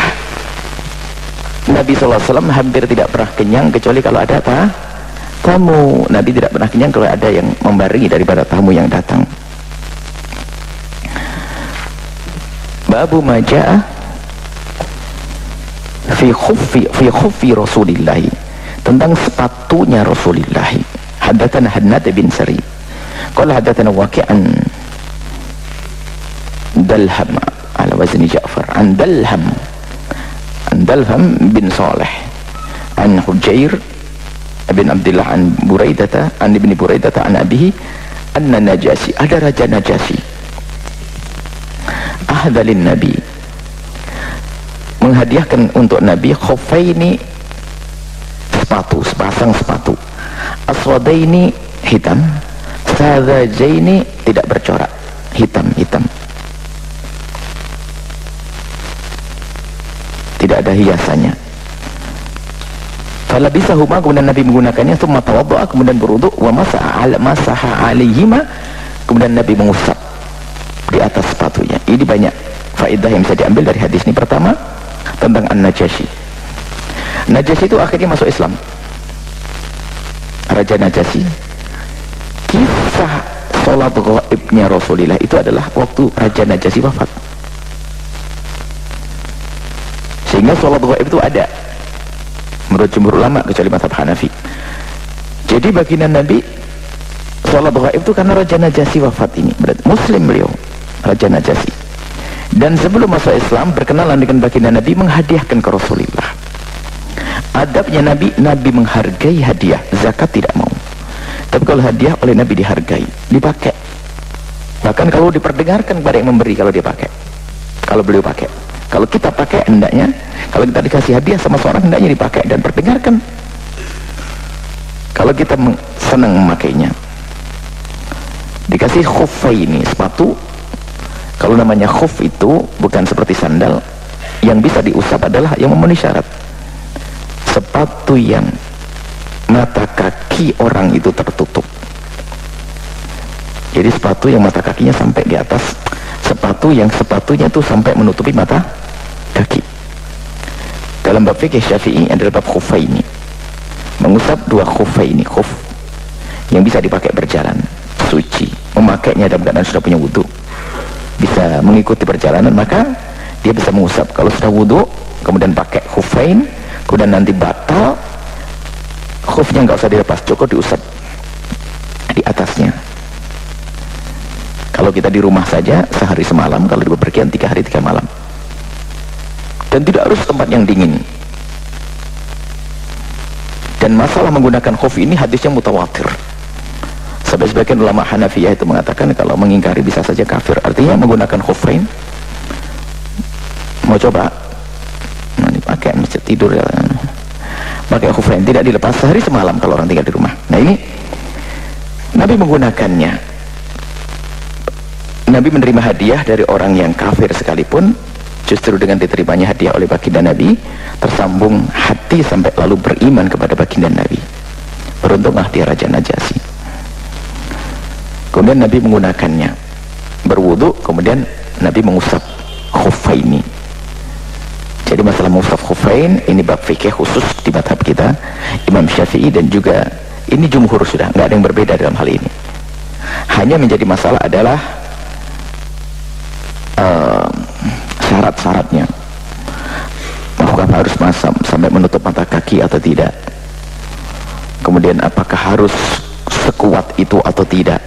Nabi SAW hampir tidak pernah kenyang kecuali kalau ada apa? tamu. Nabi tidak pernah kenyang kalau ada yang membarengi daripada tamu yang datang. Babu majaa fi khuffi Rasulillah, tentang sepatunya Rasulullah. Hadatsana Hannad bin Sari qala hadatsana Waqi'an Dalham ala wazni Ja'far an Dalham bin Saleh an Hujair bin Abdullah an Buraidata an ibni Buraidata an abihi anna Najasi, ada Raja Najasi, ahdalin Nabi, menghadiahkan untuk Nabi khuffaini, sepatu, sepasang sepatu, aswadaini, hitam, sadzajaini, tidak bercorak, hitam, tidak ada hiasannya. Falabisahuma, kemudian Nabi menggunakannya, tsumma tawadda'a, kemudian berwudu, wa masaha alaihima, kemudian Nabi mengusap di atas sepatunya. Ini banyak faedah yang bisa diambil dari hadis ini. Pertama, tentang An-Najasyi. Najasyi itu akhirnya masuk Islam. Raja Najasyi. Kisah sholat ghaibnya Rasulullah itu adalah waktu Raja Najasyi wafat. Sehingga sholat ghaib itu ada menurut jumhur ulama kecuali mazhab Hanafi. Jadi baginda Nabi sholat ghaib itu karena Raja Najasyi wafat ini. Berarti Muslim beliau, Raja Najasyi. Dan sebelum masuk Islam berkenalan dengan baginda Nabi, menghadiahkan ke Rasulullah. Adabnya Nabi menghargai hadiah, zakat tidak mau. Tapi kalau hadiah oleh Nabi dihargai, dipakai. Bahkan kalau diperdengarkan kepada yang memberi kalau dia pakai. Kalau beliau pakai. Kalau kita pakai hendaknya, kalau kita dikasih hadiah sama seorang hendaknya dipakai dan perdengarkan. Kalau kita senang memakainya. Dikasih khuffaini, sepatu. Kalau namanya khuf itu bukan seperti sandal, yang bisa diusap adalah yang memenuhi syarat. Sepatu yang mata kaki orang itu tertutup. Jadi sepatu yang mata kakinya sampai di atas, sepatu yang sepatunya itu sampai menutupi mata kaki. Dalam bab fikih Syafi'i adalah bab khuffaini, mengusap dua khuffaini, khuf yang bisa dipakai berjalan, suci, memakainya dalam keadaan sudah punya wudu, bisa mengikuti perjalanan, maka dia bisa mengusap. Kalau sudah wudu kemudian pakai khuffain, kemudian nanti batal, khufnya nggak usah dilepas, cukup diusap di atasnya. Kalau kita di rumah saja sehari semalam, kalau di bepergian 3 hari 3 malam. Dan tidak harus tempat yang dingin. Dan masalah menggunakan khuf ini hadisnya mutawatir. Sampai sebagian ulama Hanafiyah itu mengatakan kalau mengingkari bisa saja kafir. Artinya menggunakan khufrain, mau coba, nah, dipakai masjid tidur ya, pakai khufrain tidak dilepas sehari semalam kalau orang tinggal di rumah. Nah ini Nabi menggunakannya. Nabi menerima hadiah dari orang yang kafir sekalipun, justru dengan diterimanya hadiah oleh baginda Nabi, tersambung hati sampai lalu beriman kepada baginda Nabi. Beruntunglah dia Raja Najasyi. Kemudian Nabi menggunakannya, berwudu, kemudian Nabi mengusap khuffaini. Jadi masalah mengusap khuffain ini bab fikih khusus di mazhab kita, Imam Syafi'i, dan juga ini jumhur sudah, nggak ada yang berbeda dalam hal ini. Hanya menjadi masalah adalah syarat-syaratnya. Apakah harus masam sampai menutup mata kaki atau tidak? Kemudian apakah harus sekuat itu atau tidak?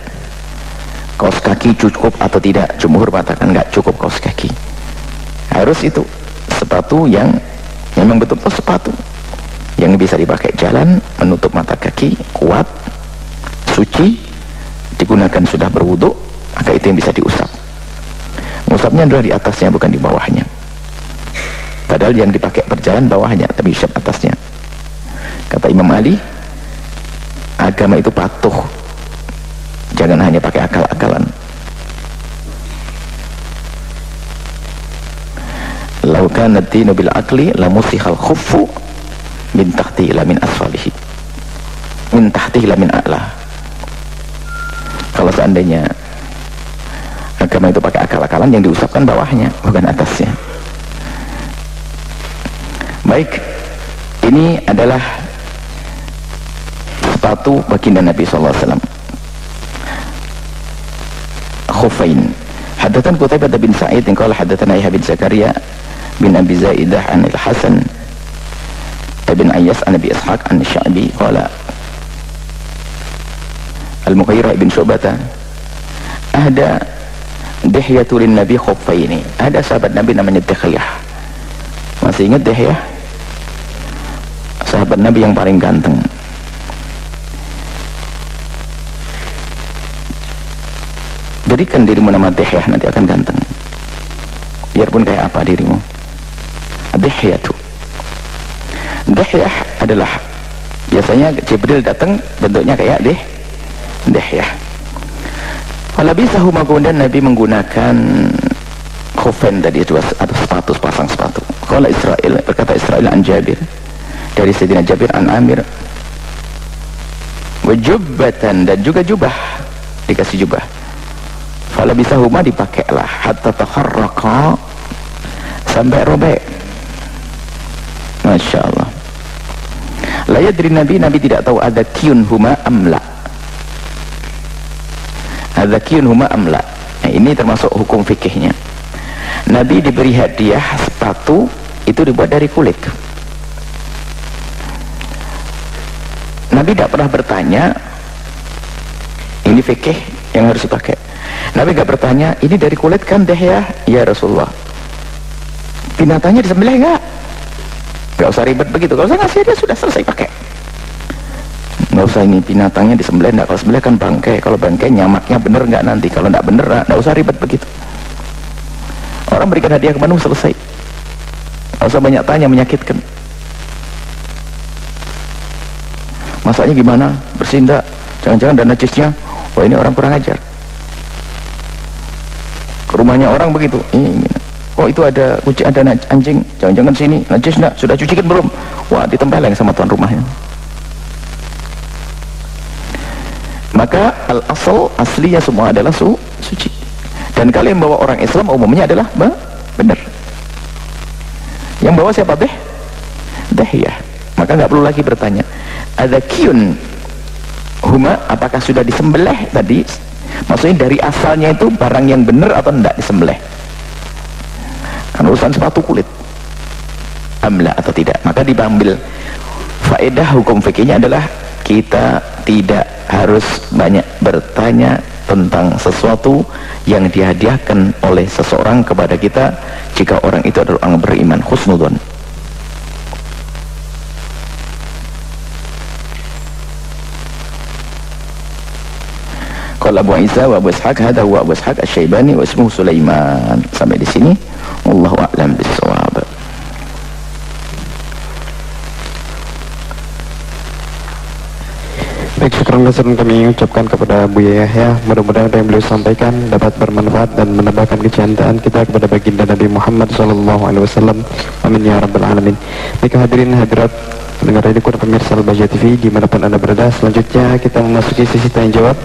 Kaos kaki cukup atau tidak? Jumhur mengatakan nggak cukup kaos kaki. Harus itu sepatu yang memang betul-betul sepatu yang bisa dipakai jalan, menutup mata kaki, kuat, suci, digunakan sudah berwudu, maka itu yang bisa diusap. Usapnya adalah di atasnya, bukan di bawahnya. Padahal yang dipakai berjalan bawahnya, tapi usap atasnya. Kata Imam Ali, agama itu patuh, jangan hanya pakai akal-akalan. Lau kana ad-dinu bil aqli la musihal khuffu min tahtihi la min asfalihi, min tahtihi la min a'la. Kalau seandainya agama itu pakai akal-akalan, yang diusapkan bawahnya, bukan atasnya. Baik, ini adalah sepatu baginda Nabi SAW, khuffain. Haddatsan Qutaibah bin Sa'id qala haddatsana Yahya bin Zakaria bin Abi Zaidah an al-Hasan bin Ayyas an Abi Ishaq an Sya'bi qala Al-Mughirah bin Syu'bah ahda Dihyatu lin Nabi khuffaini. Ada sahabat Nabi namanya Dihyah. Masih ingat Dihyah? Sahabat Nabi yang paling ganteng. Berikan dirimu nama Dihyah, nanti akan ganteng. Biarpun kayak apa dirimu. Dihyatu. Dihyah adalah biasanya Jibril datang bentuknya kayak Dihyah. Falabisahu, kemudian Nabi menggunakan khuffain tadi itu atau sepatu, pasang sepatu. Qala Israil, berkata Israil an Jabir dari Sayyidina Jabir an Amir, wajubbatan, dan juga jubah, dikasih jubah. Falabisahu, dipakailah hatta takharraqa, sampai robek. Masya Allah. La yadri Nabi tidak tahu ada kiyun huma amla, Adzakiyun huma amla. Nah, ini termasuk hukum fikihnya. Nabi diberi hadiah sepatu itu dibuat dari kulit. Nabi tidak pernah bertanya, ini fikih yang harus dipakai. Nabi tidak bertanya, ini dari kulit kan Dihyah? Ya Rasulullah. Binatangnya disembelih enggak? Enggak usah ribet begitu. Kalau saya ngasih dia sudah selesai pakai. Nggak usah ini binatangnya disembelih, enggak. Kalau sembelih kan bangkai, kalau bangkai nyamaknya bener nggak nanti, kalau nggak bener nggak usah ribet begitu. Orang berikan hadiah kemana selesai, nggak usah banyak tanya, menyakitkan. Masaknya gimana, bersih enggak, jangan-jangan ada najisnya, wah ini orang kurang ajar. Ke rumahnya orang begitu, oh itu ada kucing, ada anjing, jangan-jangan sini najis enggak, sudah cucikan belum, wah ditempeleng sama tuan rumahnya. Maka al-asal, aslinya semua adalah suci. Dan kalian bawa orang Islam umumnya adalah benar. Yang bawa siapa? Dihyah. Maka nggak perlu lagi bertanya, ada kiyun huma, apakah sudah disembelih tadi? Maksudnya dari asalnya itu barang yang benar atau tidak disembelih. Kan urusan sepatu kulit, amla atau tidak. Maka diambil faedah hukum fikihnya adalah kita tidak harus banyak bertanya tentang sesuatu yang dihadiahkan oleh seseorang kepada kita jika orang itu adalah orang beriman, husnudzon. Qala Abu Isa wa Abu Ishaq, hadha huwa Abu Ishaq Asy-Syaibani wa ismuhu Sulaiman. Sampai di sini wallahu a'lam bis-shawab. Baik, syukur kami ucapkan kepada Buya Yahya. Mudah-mudahan apa yang beliau sampaikan dapat bermanfaat dan menambahkan kecintaan kita kepada baginda Nabi Muhammad SAW. Amin ya rabbal alamin. Baik hadirin hadirat pendengar radio dan pemirsa Al-Bahjah TV dimanapun anda berada, selanjutnya kita memasuki sesi tanya jawab.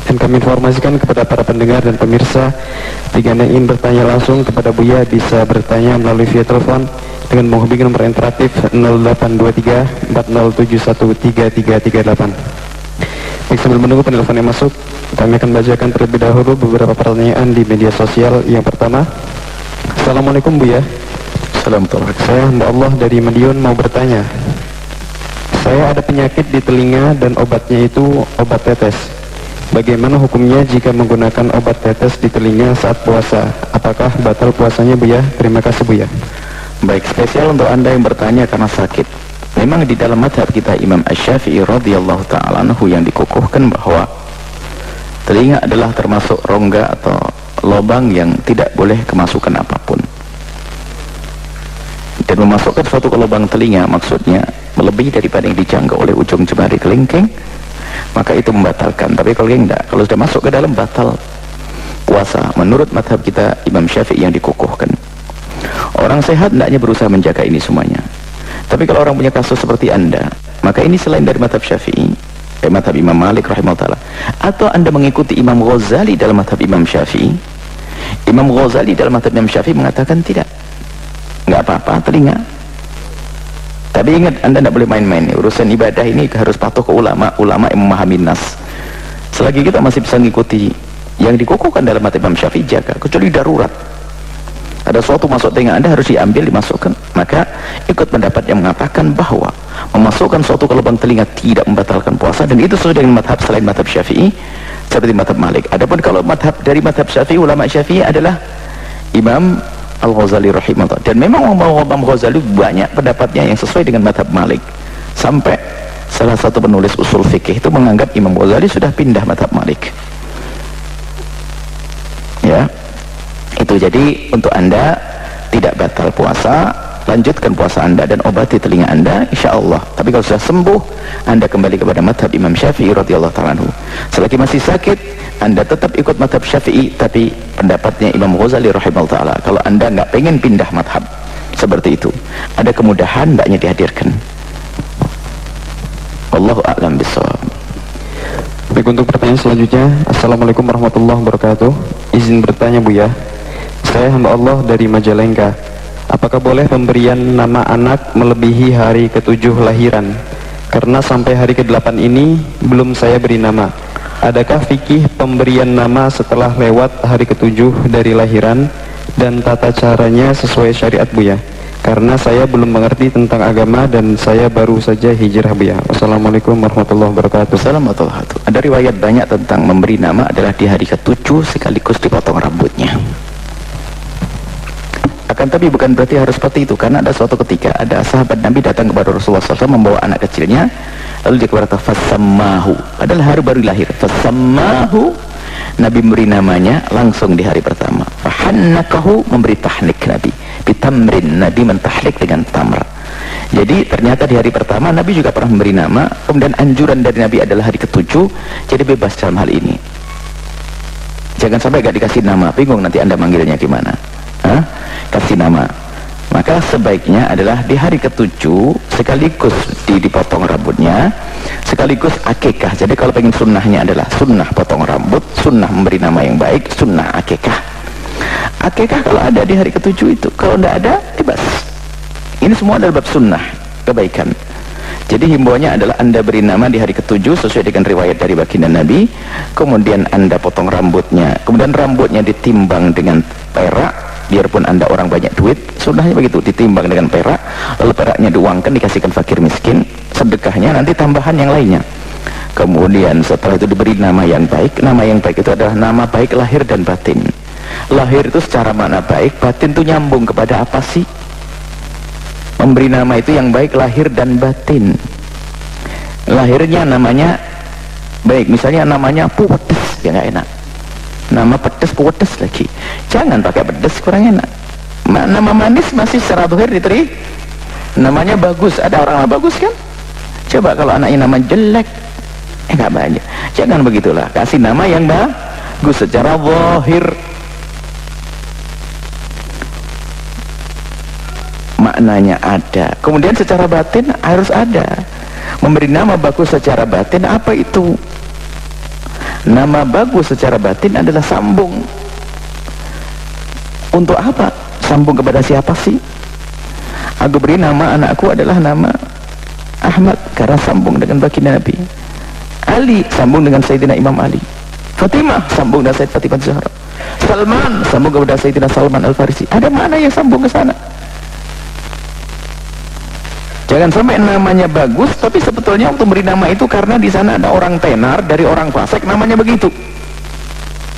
Dan kami informasikan kepada para pendengar dan pemirsa, jika anda ingin bertanya langsung kepada Buya bisa bertanya melalui via telepon dengan menghubungi nomor interaktif 0823 40713338. Baik, sambil menunggu penelpon yang masuk, kami akan bacakan terlebih dahulu beberapa pertanyaan di media sosial. Yang pertama, Assalamualaikum Buya. Assalamualaikum. Saya hamba Allah dari Madiun mau bertanya. Saya ada penyakit di telinga dan obatnya itu obat tetes. Bagaimana hukumnya jika menggunakan obat tetes di telinga saat puasa? Apakah batal puasanya Buya? Terima kasih Buya. Baik, spesial untuk anda yang bertanya karena sakit. Memang di dalam mazhab kita Imam Asy-Syafi'i radhiyallahu ta'ala anhu yang dikukuhkan bahwa telinga adalah termasuk rongga atau lubang yang tidak boleh kemasukan apapun. Dan memasukkan suatu ke lubang telinga maksudnya melebihi daripada yang dijangkau oleh ujung jemari kelingking, maka itu membatalkan. Tapi kalau enggak, kalau sudah masuk ke dalam, batal puasa menurut mazhab kita Imam Syafi'i yang dikukuhkan. Orang sehat hendaknya berusaha menjaga ini semuanya. Tapi kalau orang punya kasus seperti anda, maka ini selain dari mazhab Syafi'i, mazhab Imam Malik rahimahullah, atau anda mengikuti Imam Ghazali dalam mazhab Imam Syafi'i. Imam Ghazali dalam mazhab Imam Syafi'i mengatakan tidak, nggak apa-apa telinga, Tapi ingat, Anda tidak boleh main-main. Urusan ibadah ini harus patuh ke ulama yang memahami nas. Selagi kita masih bisa mengikuti yang dikukuhkan dalam mata Imam Syafi'i, jaga, kecuali darurat. Ada suatu masuk telinga Anda harus diambil, dimasukkan. Maka ikut pendapat yang mengatakan bahwa memasukkan suatu ke lubang telinga tidak membatalkan puasa, dan itu sesuai dengan madhab selain madhab Syafi'i seperti madhab Malik. Adapun kalau madhab dari madhab Syafi'i, ulama Syafi'i adalah Imam Al-Ghazali rahimahullah. Dan memang Imam Ghazali banyak pendapatnya yang sesuai dengan madhab Malik. Sampai salah satu penulis usul fikih itu menganggap Imam Ghazali sudah pindah madhab Malik. Ya, itu jadi untuk Anda tidak batal puasa, lanjutkan puasa Anda dan obati telinga Anda, insya Allah. Tapi kalau sudah sembuh, Anda kembali kepada madhab Imam Syafi'i radhiyallahu ta'ala anhu. Selagi masih sakit, Anda tetap ikut madhab Syafi'i, tapi pendapatnya Imam Ghazali rahimahullah ta'ala. Kalau Anda nggak pengen pindah madhab seperti itu, ada kemudahan, hendaknya dihadirkan. Wallahu a'lam bishawab. Baik, untuk pertanyaan selanjutnya. Assalamualaikum warahmatullahi wabarakatuh. Izin bertanya Buya, saya hamba Allah dari Majalengka. Apakah boleh pemberian nama anak melebihi hari ke-7 lahiran? Karena sampai hari ke-8 ini belum saya beri nama. Adakah fikih pemberian nama setelah lewat hari ke-7 dari lahiran, dan tata caranya sesuai syariat Buya? Karena saya belum mengerti tentang agama dan saya baru saja hijrah Buya. Wassalamualaikum warahmatullahi wabarakatuh. Assalamualaikum warahmatullahi wabarakatuh. Ada riwayat banyak tentang memberi nama adalah di hari ke-7 sekaligus dipotong rambutnya. Akan tapi bukan berarti harus seperti itu, karena ada suatu ketika ada sahabat Nabi datang kepada Rasulullah SAW membawa anak kecilnya, lalu dia berkata fasammahu, padahal hari baru lahir. Fasammahu, Nabi memberi namanya langsung di hari pertama. Fahannakahu, memberi tahnik Nabi bitamrin, Nabi mentahlik dengan tamr. Jadi ternyata di hari pertama Nabi juga pernah memberi nama. Kemudian anjuran dari Nabi adalah hari ke-7, jadi bebas dalam hal ini. Jangan sampai gak dikasih nama, bingung nanti Anda manggilnya gimana. Kasih nama. Maka sebaiknya adalah di hari ke-7 sekaligus dipotong rambutnya, sekaligus akikah. Jadi kalau pengen sunnahnya adalah sunnah potong rambut, sunnah memberi nama yang baik, sunnah akikah. Akikah kalau ada di hari ke-7 itu, kalau tidak ada, bebas. Ini semua adalah bab sunnah, kebaikan. Jadi himbauannya adalah Anda beri nama di hari ke-7 sesuai dengan riwayat dari baginda Nabi. Kemudian Anda potong rambutnya, kemudian rambutnya ditimbang dengan perak, biarpun Anda orang banyak duit, sunnahnya begitu, ditimbang dengan perak, lalu peraknya diuangkan, dikasihkan fakir miskin, sedekahnya nanti tambahan yang lainnya. Kemudian setelah itu diberi nama yang baik. Nama yang baik itu adalah nama baik lahir dan batin. Lahir itu secara makna baik, batin itu nyambung kepada apa sih? Memberi nama itu yang baik lahir dan batin. Lahirnya namanya baik, misalnya namanya Puwedes, ya nggak enak. Nama pedes Puwedes lagi, jangan pakai pedes, kurang enak. Nama manis masih secara zahir diterima, namanya bagus, ada orang bagus kan? Coba kalau anaknya nama jelek, nggak banyak. Jangan begitulah, kasih nama yang bagus secara zahir. Maknanya ada, kemudian secara batin harus ada. Memberi nama bagus secara batin, apa itu? Nama bagus secara batin adalah sambung. Untuk apa? Sambung kepada siapa sih? Aku beri nama anakku adalah nama Ahmad karena sambung dengan baginda Nabi. Ali sambung dengan Sayyidina Imam Ali. Fatimah sambung dengan Sayyid Fatimah Zahra. Salman sambung kepada Sayyidina Salman Al-Farisi. Ada mana yang sambung ke sana? Jangan sampai namanya bagus, tapi sebetulnya waktu beri nama itu karena di sana ada orang tenar dari orang fasik, namanya begitu.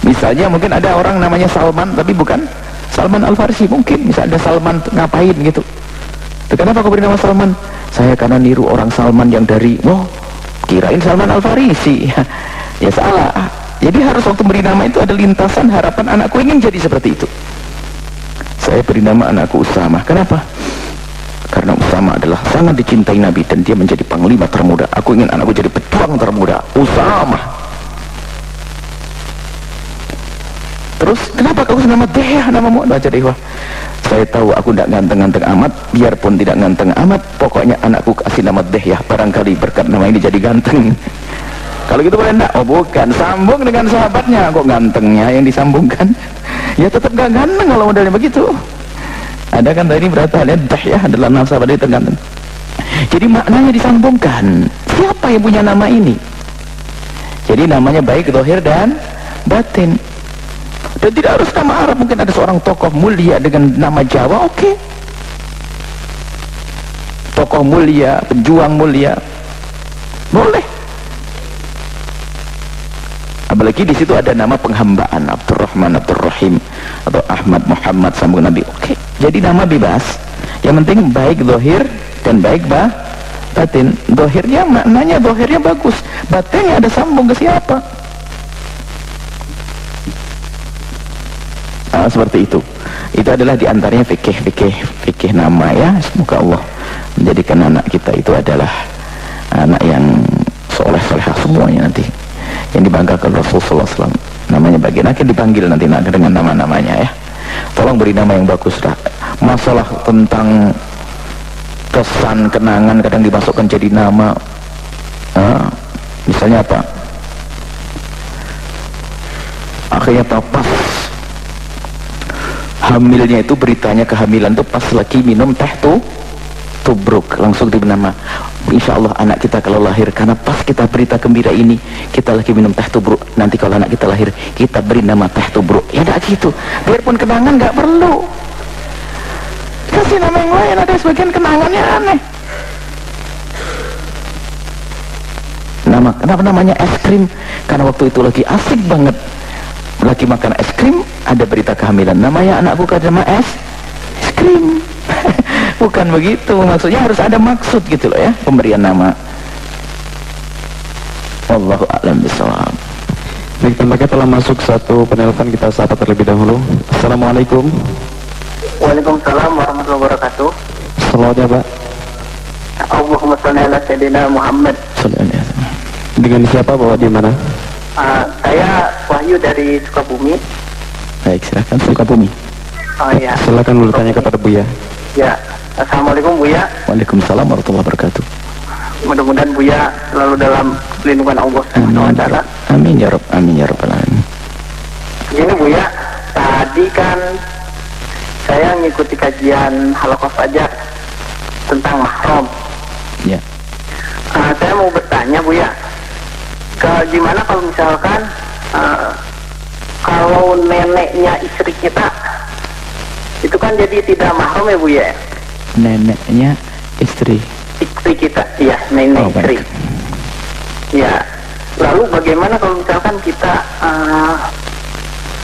Misalnya mungkin ada orang namanya Salman, tapi bukan Salman Al-Farisi, mungkin. Misalnya ada Salman ngapain gitu. Kenapa kau beri nama Salman? Saya karena niru orang Salman yang dari, kirain Salman Al-Farisi. Ya salah. Jadi harus waktu beri nama itu ada lintasan harapan anakku ingin jadi seperti itu. Saya beri nama anakku Usamah. Kenapa? Karena Usamah adalah sangat dicintai Nabi dan dia menjadi panglima termuda. Aku ingin anakku jadi pejuang termuda, Usamah. Terus kenapa kau nama Dehya, namamu? Baca Dehya. Saya tahu aku tidak ganteng-ganteng amat, biarpun tidak ganteng amat, pokoknya anakku kasih nama Dehya, barangkali berkat nama ini jadi ganteng. Kalau gitu boleh enggak? Oh bukan, sambung dengan sahabatnya. Kok gantengnya yang disambungkan? Ya tetap gak ganteng kalau modelnya begitu. Ada kan tadi berarti Dahya adalah nama sahabat dia tergantung. Jadi maknanya disambungkan. Siapa yang punya nama ini? Jadi namanya baik zahir dan batin. Dan tidak harus nama Arab, mungkin ada seorang tokoh mulia dengan nama Jawa, oke. Tokoh mulia, pejuang mulia, boleh. Apalagi di situ ada nama penghambaan, Abdurrahman, Abdurrahim, atau Ahmad, Muhammad, sambung Nabi. Oke, jadi nama bebas. Yang penting baik zahir dan baik batin. Zahirnya maknanya zahirnya bagus, batinnya ada sambung ke siapa? Seperti itu. Itu adalah diantaranya fikih nama ya. Semoga Allah menjadikan anak kita itu adalah anak yang soleh-solehah semuanya nanti, yang dibanggakan Rasulullah SAW. Namanya bagian akan dipanggil nanti dengan nama-namanya ya. Tolong beri nama yang bagus lah. Masalah tentang kesan kenangan kadang dimasukkan jadi nama. Misalnya apa? Akhirnya pas hamilnya itu, beritanya kehamilan itu pas lagi minum teh tubruk, langsung diberi nama. Insya Allah anak kita kalau lahir, karena pas kita berita gembira ini kita lagi minum teh tubruk, nanti kalau anak kita lahir kita beri nama teh tubruk. Ya enggak gitu, biarpun kenangan nggak perlu kasih nama yang lain, ada sebagian kenangannya aneh. Kenapa namanya es krim? Karena waktu itu lagi asik banget, lagi makan es krim, ada berita kehamilan, namanya anakku karena es krim. Bukan begitu, maksudnya harus ada maksud gitu loh ya, pemberian nama. Wallahu a'lam bishawab. Baik, tampaknya telah masuk satu penelpon, kita sapa terlebih dahulu. Assalamualaikum. Waalaikumsalam warahmatullahi wabarakatuh. Salawatnya Pak. Allahumma sholli ala sayyidina Muhammad. Dengan siapa Bapak, di mana? Saya Wahyu dari Sukabumi. Baik, silakan Sukabumi. Oh iya. Silakan bertanya kepada Buya. Ya, assalamualaikum Buya. Waalaikumsalam warahmatullahi wabarakatuh. Mudah-mudahan Buya selalu dalam lindungan Allah SWT. Amin ya Rabb, amin ya Rabbal alamin. Gini Buya, tadi kan saya ngikuti kajian Halaqah Fajar tentang mahram. Ya. Saya mau bertanya Buya, gimana kalau misalkan kalau neneknya istri kita itu kan jadi tidak mahram ya Buya? Neneknya istri kita, iya, nenek istri. Baik. Ya, lalu bagaimana kalau misalkan kita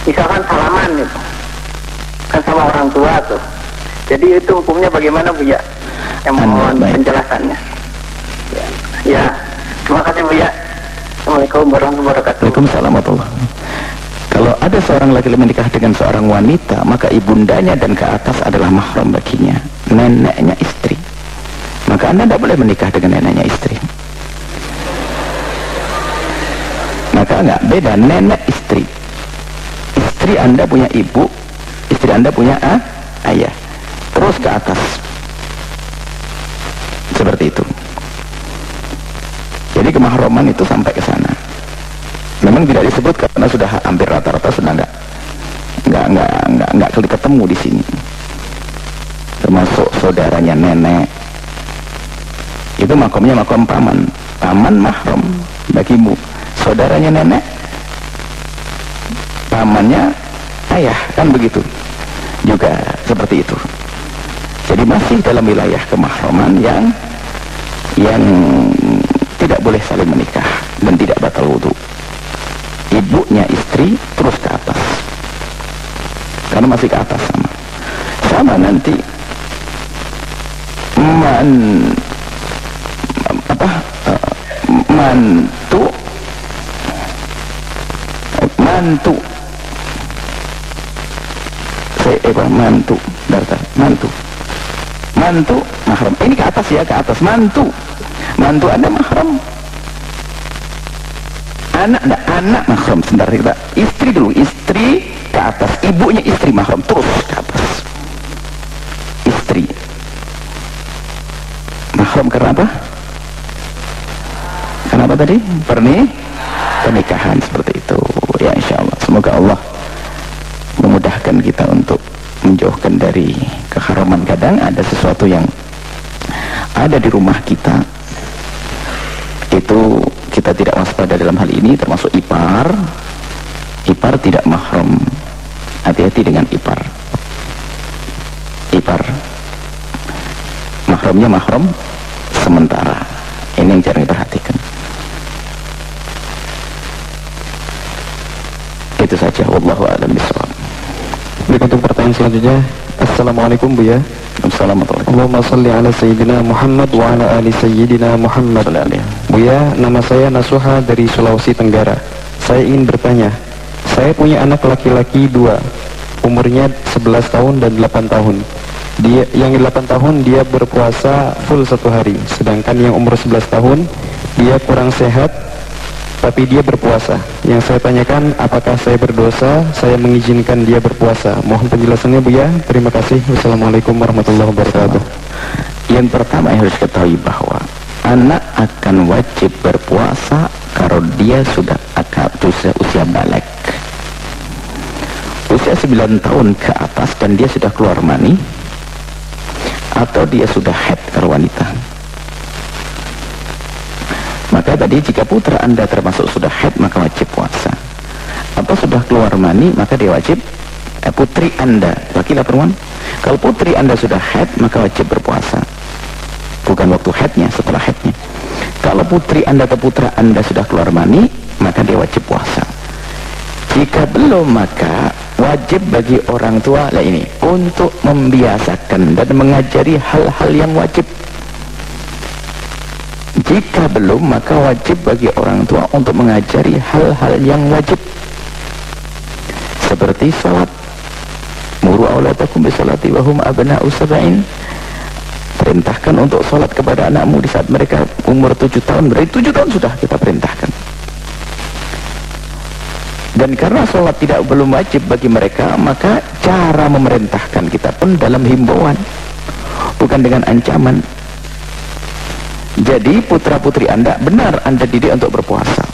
misalkan salaman gitu kan sama orang tua tuh, jadi itu hukumnya bagaimana Buya? Yang mohon penjelasannya. Ya, terima kasih Buya. Assalamualaikum warahmatullahi wabarakatuh. Waalaikumsalam warahmatullahi wabarakatuh. Kalau ada seorang laki-laki menikah dengan seorang wanita, maka ibundanya dan ke atas adalah mahram baginya, neneknya istri. Maka Anda tidak boleh menikah dengan neneknya istri. Maka enggak, beda nenek istri. Istri Anda punya ibu, istri Anda punya ayah, terus ke atas. Seperti itu. Jadi kemahraman itu sampai ke sana. Memang tidak disebut karena sudah hampir rata-rata sudah enggak ketemu di sini. Termasuk saudaranya nenek. Itu makomnya makom paman. Paman mahram bagimu. Saudaranya nenek, pamannya ayah, kan begitu. Juga seperti itu. Jadi masih dalam wilayah kemahraman yang tidak boleh saling menikah dan tidak batal wudu. Ibunya istri terus ke atas, karena masih ke atas sama nanti mantu mahram. Ini ke atas ya, ke atas. Mantu ada mahram. Anak mahram. Sebentar kita, istri dulu, istri ke atas, ibunya istri mahram terus ke atas. Istri mahram karena apa? Kenapa tadi? Pernikahan, seperti itu ya. Insya Allah, semoga Allah memudahkan kita untuk menjauhkan dari keharaman. Kadang ada sesuatu yang ada di rumah kita, itu kita tidak waspada dalam hal ini, termasuk ipar tidak mahram. Hati-hati dengan ipar mahramnya mahram sementara. Ini yang jarang diperhatikan. Itu saja, wallahu a'lam bishawab. Baik, untuk pertanyaan selanjutnya. Assalamualaikum Buya. Assalamualaikum. Allahumma salli ala Sayyidina Muhammad wa ala ali Sayyidina Muhammad. Buya, nama saya Nasuha dari Sulawesi Tenggara. Saya ingin bertanya, saya punya anak laki-laki 2, umurnya 11 tahun dan 8 tahun. Yang 8 tahun dia berpuasa full 1 hari, sedangkan yang umur 11 tahun dia kurang sehat tapi dia berpuasa. Yang saya tanyakan, apakah saya berdosa saya mengizinkan dia berpuasa? Mohon penjelasannya Buya. Terima kasih. Wassalamualaikum warahmatullahi wabarakatuh. Yang pertama yang harus ketahui bahwa anak akan wajib berpuasa kalau dia sudah usia balik, usia 9 tahun ke atas, dan dia sudah keluar mani, atau dia sudah haid kalau wanita. Maka tadi jika putra Anda termasuk sudah haid maka wajib puasa, atau sudah keluar mani maka dia wajib. Putri Anda, laki-laki perempuan, kalau putri Anda sudah haid maka wajib berpuasa, bukan waktu haidnya, setelah haidnya. Kalau putri Anda atau putra Anda sudah keluar mani maka dia wajib puasa. Jika belum, maka wajib bagi orang tua ini untuk membiasakan dan mengajari hal-hal yang wajib. Jika belum, maka wajib bagi orang tua untuk mengajari hal-hal yang wajib, seperti salat. Muru auladakum bisalati wa hum abna'u sab'in. Perintahkan untuk salat kepada anakmu di saat mereka umur 7 tahun. Berarti 7 tahun sudah kita perintahkan. Dan karena sholat belum wajib bagi mereka, maka cara memerintahkan kita pun dalam himbauan, bukan dengan ancaman. Jadi putra-putri Anda, benar Anda didik untuk berpuasa,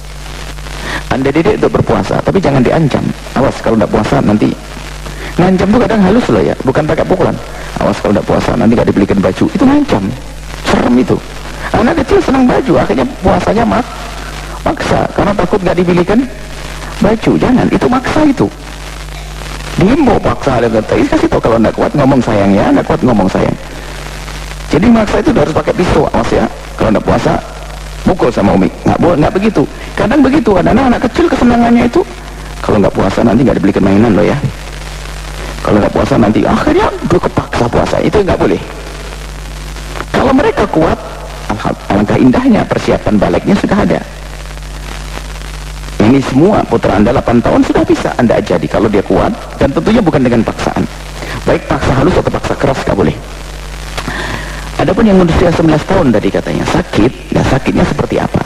Anda didik untuk berpuasa, tapi jangan diancam. Awas kalau tidak puasa nanti. Ngancam itu kadang halus loh ya, bukan pakai pukulan. Awas kalau tidak puasa nanti gak dibelikan baju, itu ngancam, serem itu. Anak kecil senang baju, akhirnya puasanya maksa karena takut gak dibelikan baju. Jangan, itu maksa, itu dihimbau paksa. Ada kata, kasih tau kalau tidak kuat ngomong sayang ya, tidak kuat ngomong sayang. Jadi maksa itu harus pakai pisau, awas ya. Kalau tidak puasa pukul sama umi, nggak begitu. Kadang begitu, ada anak kecil kesenangannya itu kalau nggak puasa nanti nggak dibelikan mainan loh ya. Kalau nggak puasa nanti akhirnya dia kepaksa puasa, itu nggak boleh. Kalau mereka kuat, alangkah indahnya, persiapan baliknya sudah ada. Ini semua putra Anda 8 tahun sudah bisa Anda ajari kalau dia kuat, dan tentunya bukan dengan paksaan, baik paksa halus atau paksa keras, nggak boleh. Adapun yang usia 11 tahun tadi katanya sakit, nah sakitnya seperti apa?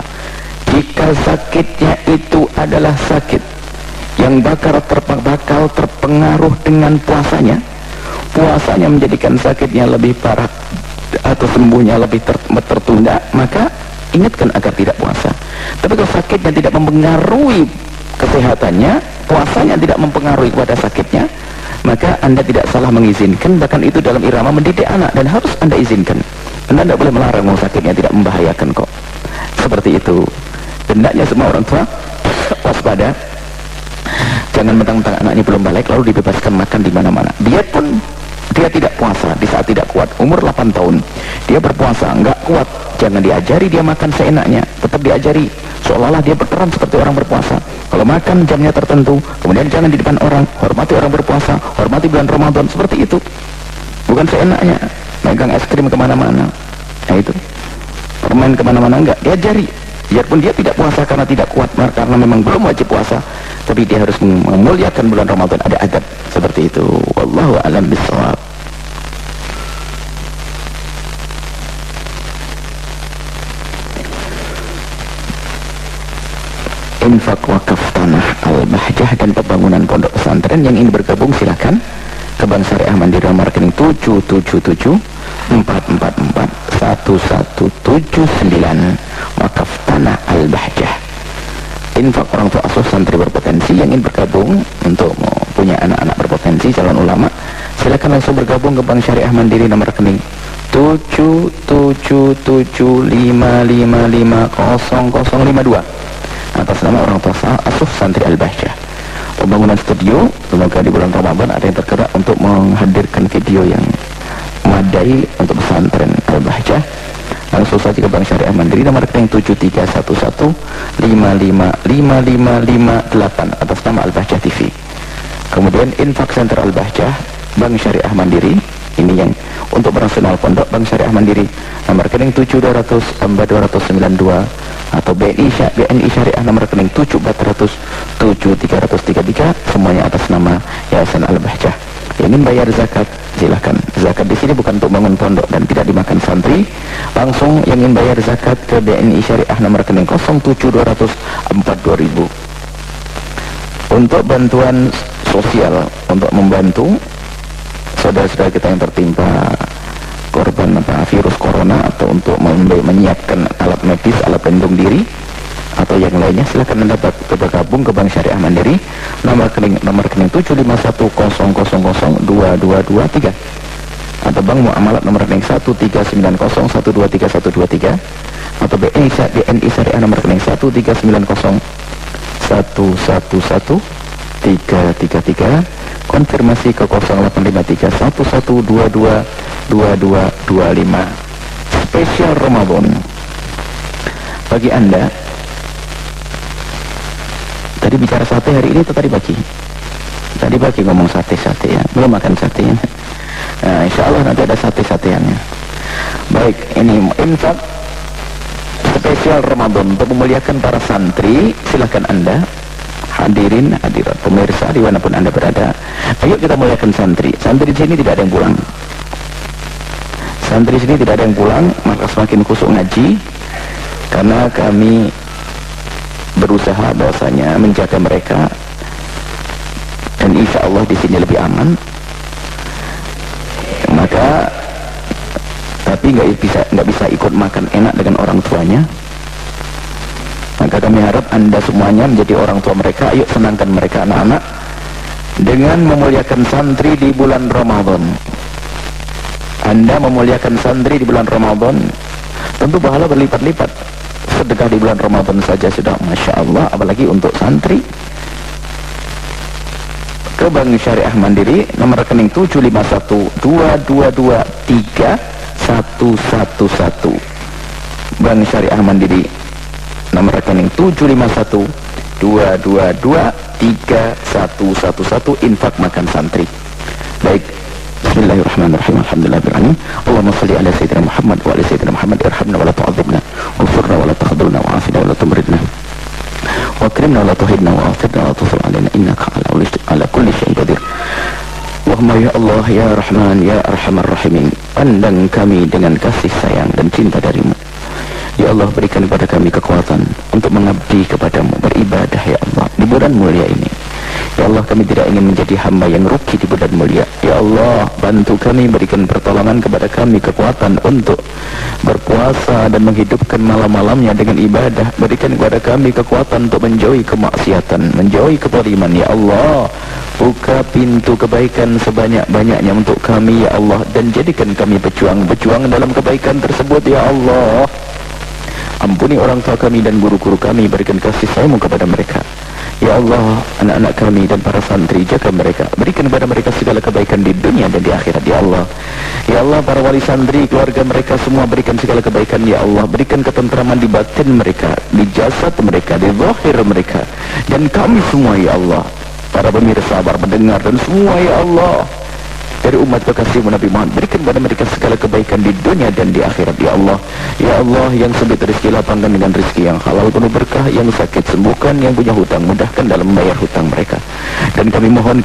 Jika sakitnya itu adalah sakit yang bakal terpengaruh dengan puasanya menjadikan sakitnya lebih parah atau sembuhnya lebih tertunda, maka ingatkan agar tidak puasa. Tapi kalau sakitnya tidak mempengaruhi kesehatannya, puasanya tidak mempengaruhi kepada sakitnya, maka Anda tidak salah mengizinkan. Bahkan itu dalam irama mendidik anak, dan harus Anda izinkan. Anda tidak boleh melarang, mau sakitnya tidak membahayakan kok. Seperti itu. Hendaknya semua orang tua waspada. Jangan mentang-mentang anaknya belum balik lalu dibebaskan makan di mana-mana. Biarpun dia tidak puasa di saat tidak kuat, umur 8 tahun dia berpuasa, nggak kuat, jangan diajari dia makan seenaknya, tetap diajari seolah-olah dia berperan seperti orang berpuasa. Kalau makan jamnya tertentu, kemudian jangan di depan orang, hormati orang berpuasa, hormati bulan Ramadan, seperti itu. Bukan seenaknya megang es krim kemana-mana, nah itu permain kemana-mana, enggak, diajari. Biarpun dia tidak puasa karena tidak kuat, karena memang belum wajib puasa, tapi dia harus memuliakan bulan Ramadan, ada adab seperti itu. Wallahu a'lam bishawab. Infak wakaf tanah Al-Bahjah dan pembangunan pondok pesantren. Yang ingin bergabung silakan ke Bank Syariah Mandiri, nomor rekening 777-444-1179, wakaf tanah Al-Bahjah. Infak orang tua asuh santri berpotensi yang ingin bergabung untuk punya anak-anak berpotensi calon ulama, silakan langsung bergabung ke Bank Syariah Mandiri, nomor rekening 77755500052 atas nama orang tua asuh santri Al-Bahjah. Pembangunan studio, semoga di bulan Ramadan ada yang tergerak untuk menghadirkan video yang memadai untuk pesantren Al-Bahjah. Langsung saja ke Bank Syariah Mandiri, nomor rekening 7311555558 atas nama Al-Bahjah TV. Kemudian infak center Al-Bahjah, Bank Syariah Mandiri, ini yang untuk operasional pondok Bank Syariah Mandiri, nomor rekening 72004292 atau BNI Syariah nomor rekening 74007333, semuanya atas nama Yayasan Al-Bahjah. Ingin bayar zakat, silahkan. Zakat di sini bukan untuk bangun pondok dan tidak dimakan santri. Langsung yang ingin bayar zakat ke BNI Syariah nomor rekening 0720042.000. Untuk bantuan sosial, untuk membantu saudara-saudara kita yang tertimpa korban virus corona, atau untuk menyiapkan alat medis, alat pelindung diri atau yang lainnya, silakan Anda bergabung ke Bank Syariah Mandiri, nomor rekening 75100002223 atau Bank Muamalat nomor rekening 13901231123 atau BNI Syariah nomor rekening 13901111333, konfirmasi ke 085311222225. Spesial Ramadan bagi Anda. Tadi bicara sate hari ini atau tadi pagi? Tadi pagi ngomong sate ya, belum makan sate ya. Nah, insya Allah nanti ada sate-sateannya. Baik, ini infak spesial Ramadan untuk memuliakan para santri. Silakan Anda hadirin, hadirat pemirsa dimanapun Anda berada, ayo kita muliakan santri. Santri di sini tidak ada yang pulang. Santri di sini tidak ada yang pulang, maka semakin khusyuk ngaji, karena kami berusaha bahwasanya menjaga mereka, dan insya Allah di sini lebih aman. Maka tapi nggak bisa ikut makan enak dengan orang tuanya. Maka kami harap Anda semuanya menjadi orang tua mereka. Ayo senangkan mereka anak-anak dengan memuliakan santri di bulan Ramadan. Anda memuliakan santri di bulan Ramadan, tentu pahala berlipat-lipat. Sedekah di bulan Ramadan saja sudah Masya Allah, apalagi untuk santri. Ke Bank Syariah Mandiri, nomor rekening 75122231111. Bank Syariah Mandiri, nomor rekening 75122231111, infak makan santri. Baik, Bismillahirrahmanirrahim. Alhamdulillahirrahmanirrahim. Allahumma salli ala Sayyidina Muhammad wa ala Sayyidina Muhammad. Irhamna wa la tu'adzibna, wafirna wa la takhdulna, wa afina wa la tumridna, wa akrimna wa la tuhidna, wa afirna wa la tusir alaina, innaka ala kulli syai'in qadir. Allahumma ya Allah ya Rahman ya Arhamar Rahimin, pandang kami dengan kasih sayang dan cinta darimu. Ya Allah, berikan kepada kami kekuatan untuk mengabdi kepadamu, beribadah ya Allah di bulan mulia ini. Ya Allah, kami tidak ingin menjadi hamba yang rugi di bulan mulia. Ya Allah, bantu kami, berikan pertolongan kepada kami, kekuatan untuk berpuasa dan menghidupkan malam-malamnya dengan ibadah. Berikan kepada kami kekuatan untuk menjauhi kemaksiatan, menjauhi kezaliman. Ya Allah, buka pintu kebaikan sebanyak-banyaknya untuk kami ya Allah, dan jadikan kami berjuang dalam kebaikan tersebut ya Allah. Ampuni orang tua kami dan guru-guru kami, berikan kasih sayang-Mu kepada mereka. Ya Allah, anak-anak kami dan para santri, jaga mereka, berikan kepada mereka segala kebaikan di dunia dan di akhirat ya Allah. Ya Allah, para wali santri, keluarga mereka semua, berikan segala kebaikan ya Allah. Berikan ketentraman di batin mereka, di jasad mereka, di zahir mereka, dan kami semua ya Allah, para pemirsa, para pendengar dan semua ya Allah, dari umat kekasih-Mu Nabi Muhammad, berikan kepada mereka segala kebaikan di dunia dan di akhirat ya Allah. Ya Allah, yang sempit rezeki lapangkan dengan rezeki yang halal penuh berkah, yang sakit sembuhkan, yang punya hutang mudahkan dalam membayar hutang mereka. Dan kami mohon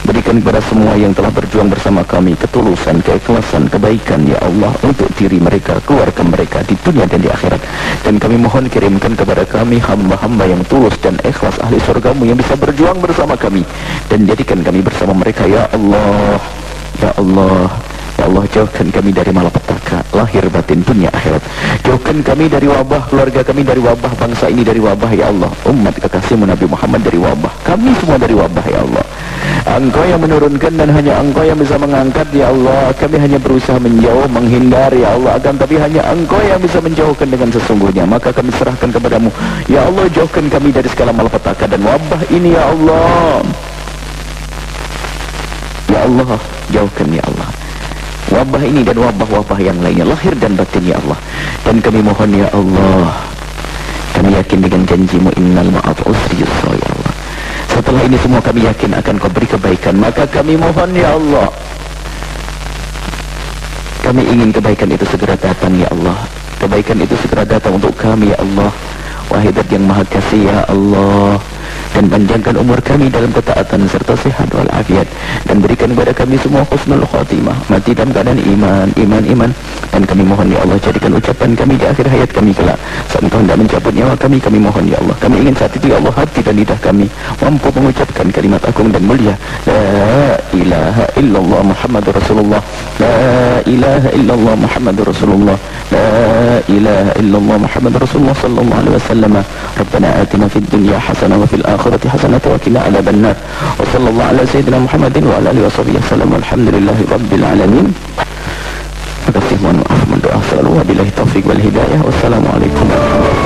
berikan kepada semua yang telah berjuang bersama kami ketulusan, keikhlasan, kebaikan ya Allah untuk diri mereka, keluarga mereka di dunia dan di akhirat. Dan kami mohon kirimkan kepada kami hamba-hamba yang tulus dan ikhlas, ahli surga-Mu yang bisa berjuang bersama kami, dan jadikan kami bersama mereka ya Allah. Ya Allah, ya Allah, jauhkan kami dari malapetaka lahir batin dunia akhirat. Jauhkan kami dari wabah, keluarga kami dari wabah, bangsa ini dari wabah ya Allah, umat kekasih-Mu Nabi Muhammad dari wabah, kami semua dari wabah ya Allah. hanya Engkau yang menurunkan dan hanya Engkau yang bisa mengangkat ya Allah. Kami hanya berusaha menjauh, menghindar ya Allah, akan tapi hanya Engkau yang bisa menjauhkan dengan sesungguhnya. Maka kami serahkan kepadamu ya Allah, jauhkan kami dari segala malapetaka dan wabah ini ya Allah. Ya Allah, jauhkan ya Allah wabah ini dan wabah-wabah yang lainnya, lahir dan batin ya Allah. Dan kami mohon ya Allah, kami yakin dengan janjimu innal ma'al usri yusra ya Allah. Setelah ini semua kami yakin akan Kau beri kebaikan. Maka kami mohon ya Allah, kami ingin kebaikan itu segera datang ya Allah. Kebaikan itu segera datang untuk kami ya Allah. Wahai Zat yang Maha Kasih ya Allah, dan panjangkan umur kami dalam ketaatan serta sehat walafiat, dan berikan kepada kami semua husnul khatimah, mati dalam keadaan iman. Dan kami mohon ya Allah, jadikan ucapan kami di akhir hayat kami kelak saat Engkau hendak mencabut nyawa kami. Kami mohon ya Allah, kami ingin saat itu ya Allah hati dan lidah kami mampu mengucapkan kalimat agung dan mulia, la ilaha illallah Muhammadur Rasulullah, la ilaha illallah Muhammadur Rasulullah, la ilaha illallah Muhammadur Rasulullah sallallahu alaihi wasallam. Rabbana atina fid dunya hasanah wa fil akhirati hasanah wa qina adzabannar. Wa sallallahu ala sayyidina Muhammadin wa ala alihi washabihi wasallam. Alhamdulillahi rabbil alamin. Terima kasih, mohon maaf, berdoa selalu. Wabillahi taufiq wal hidayah. Wassalamualaikum warahmatullahi wabarakatuh.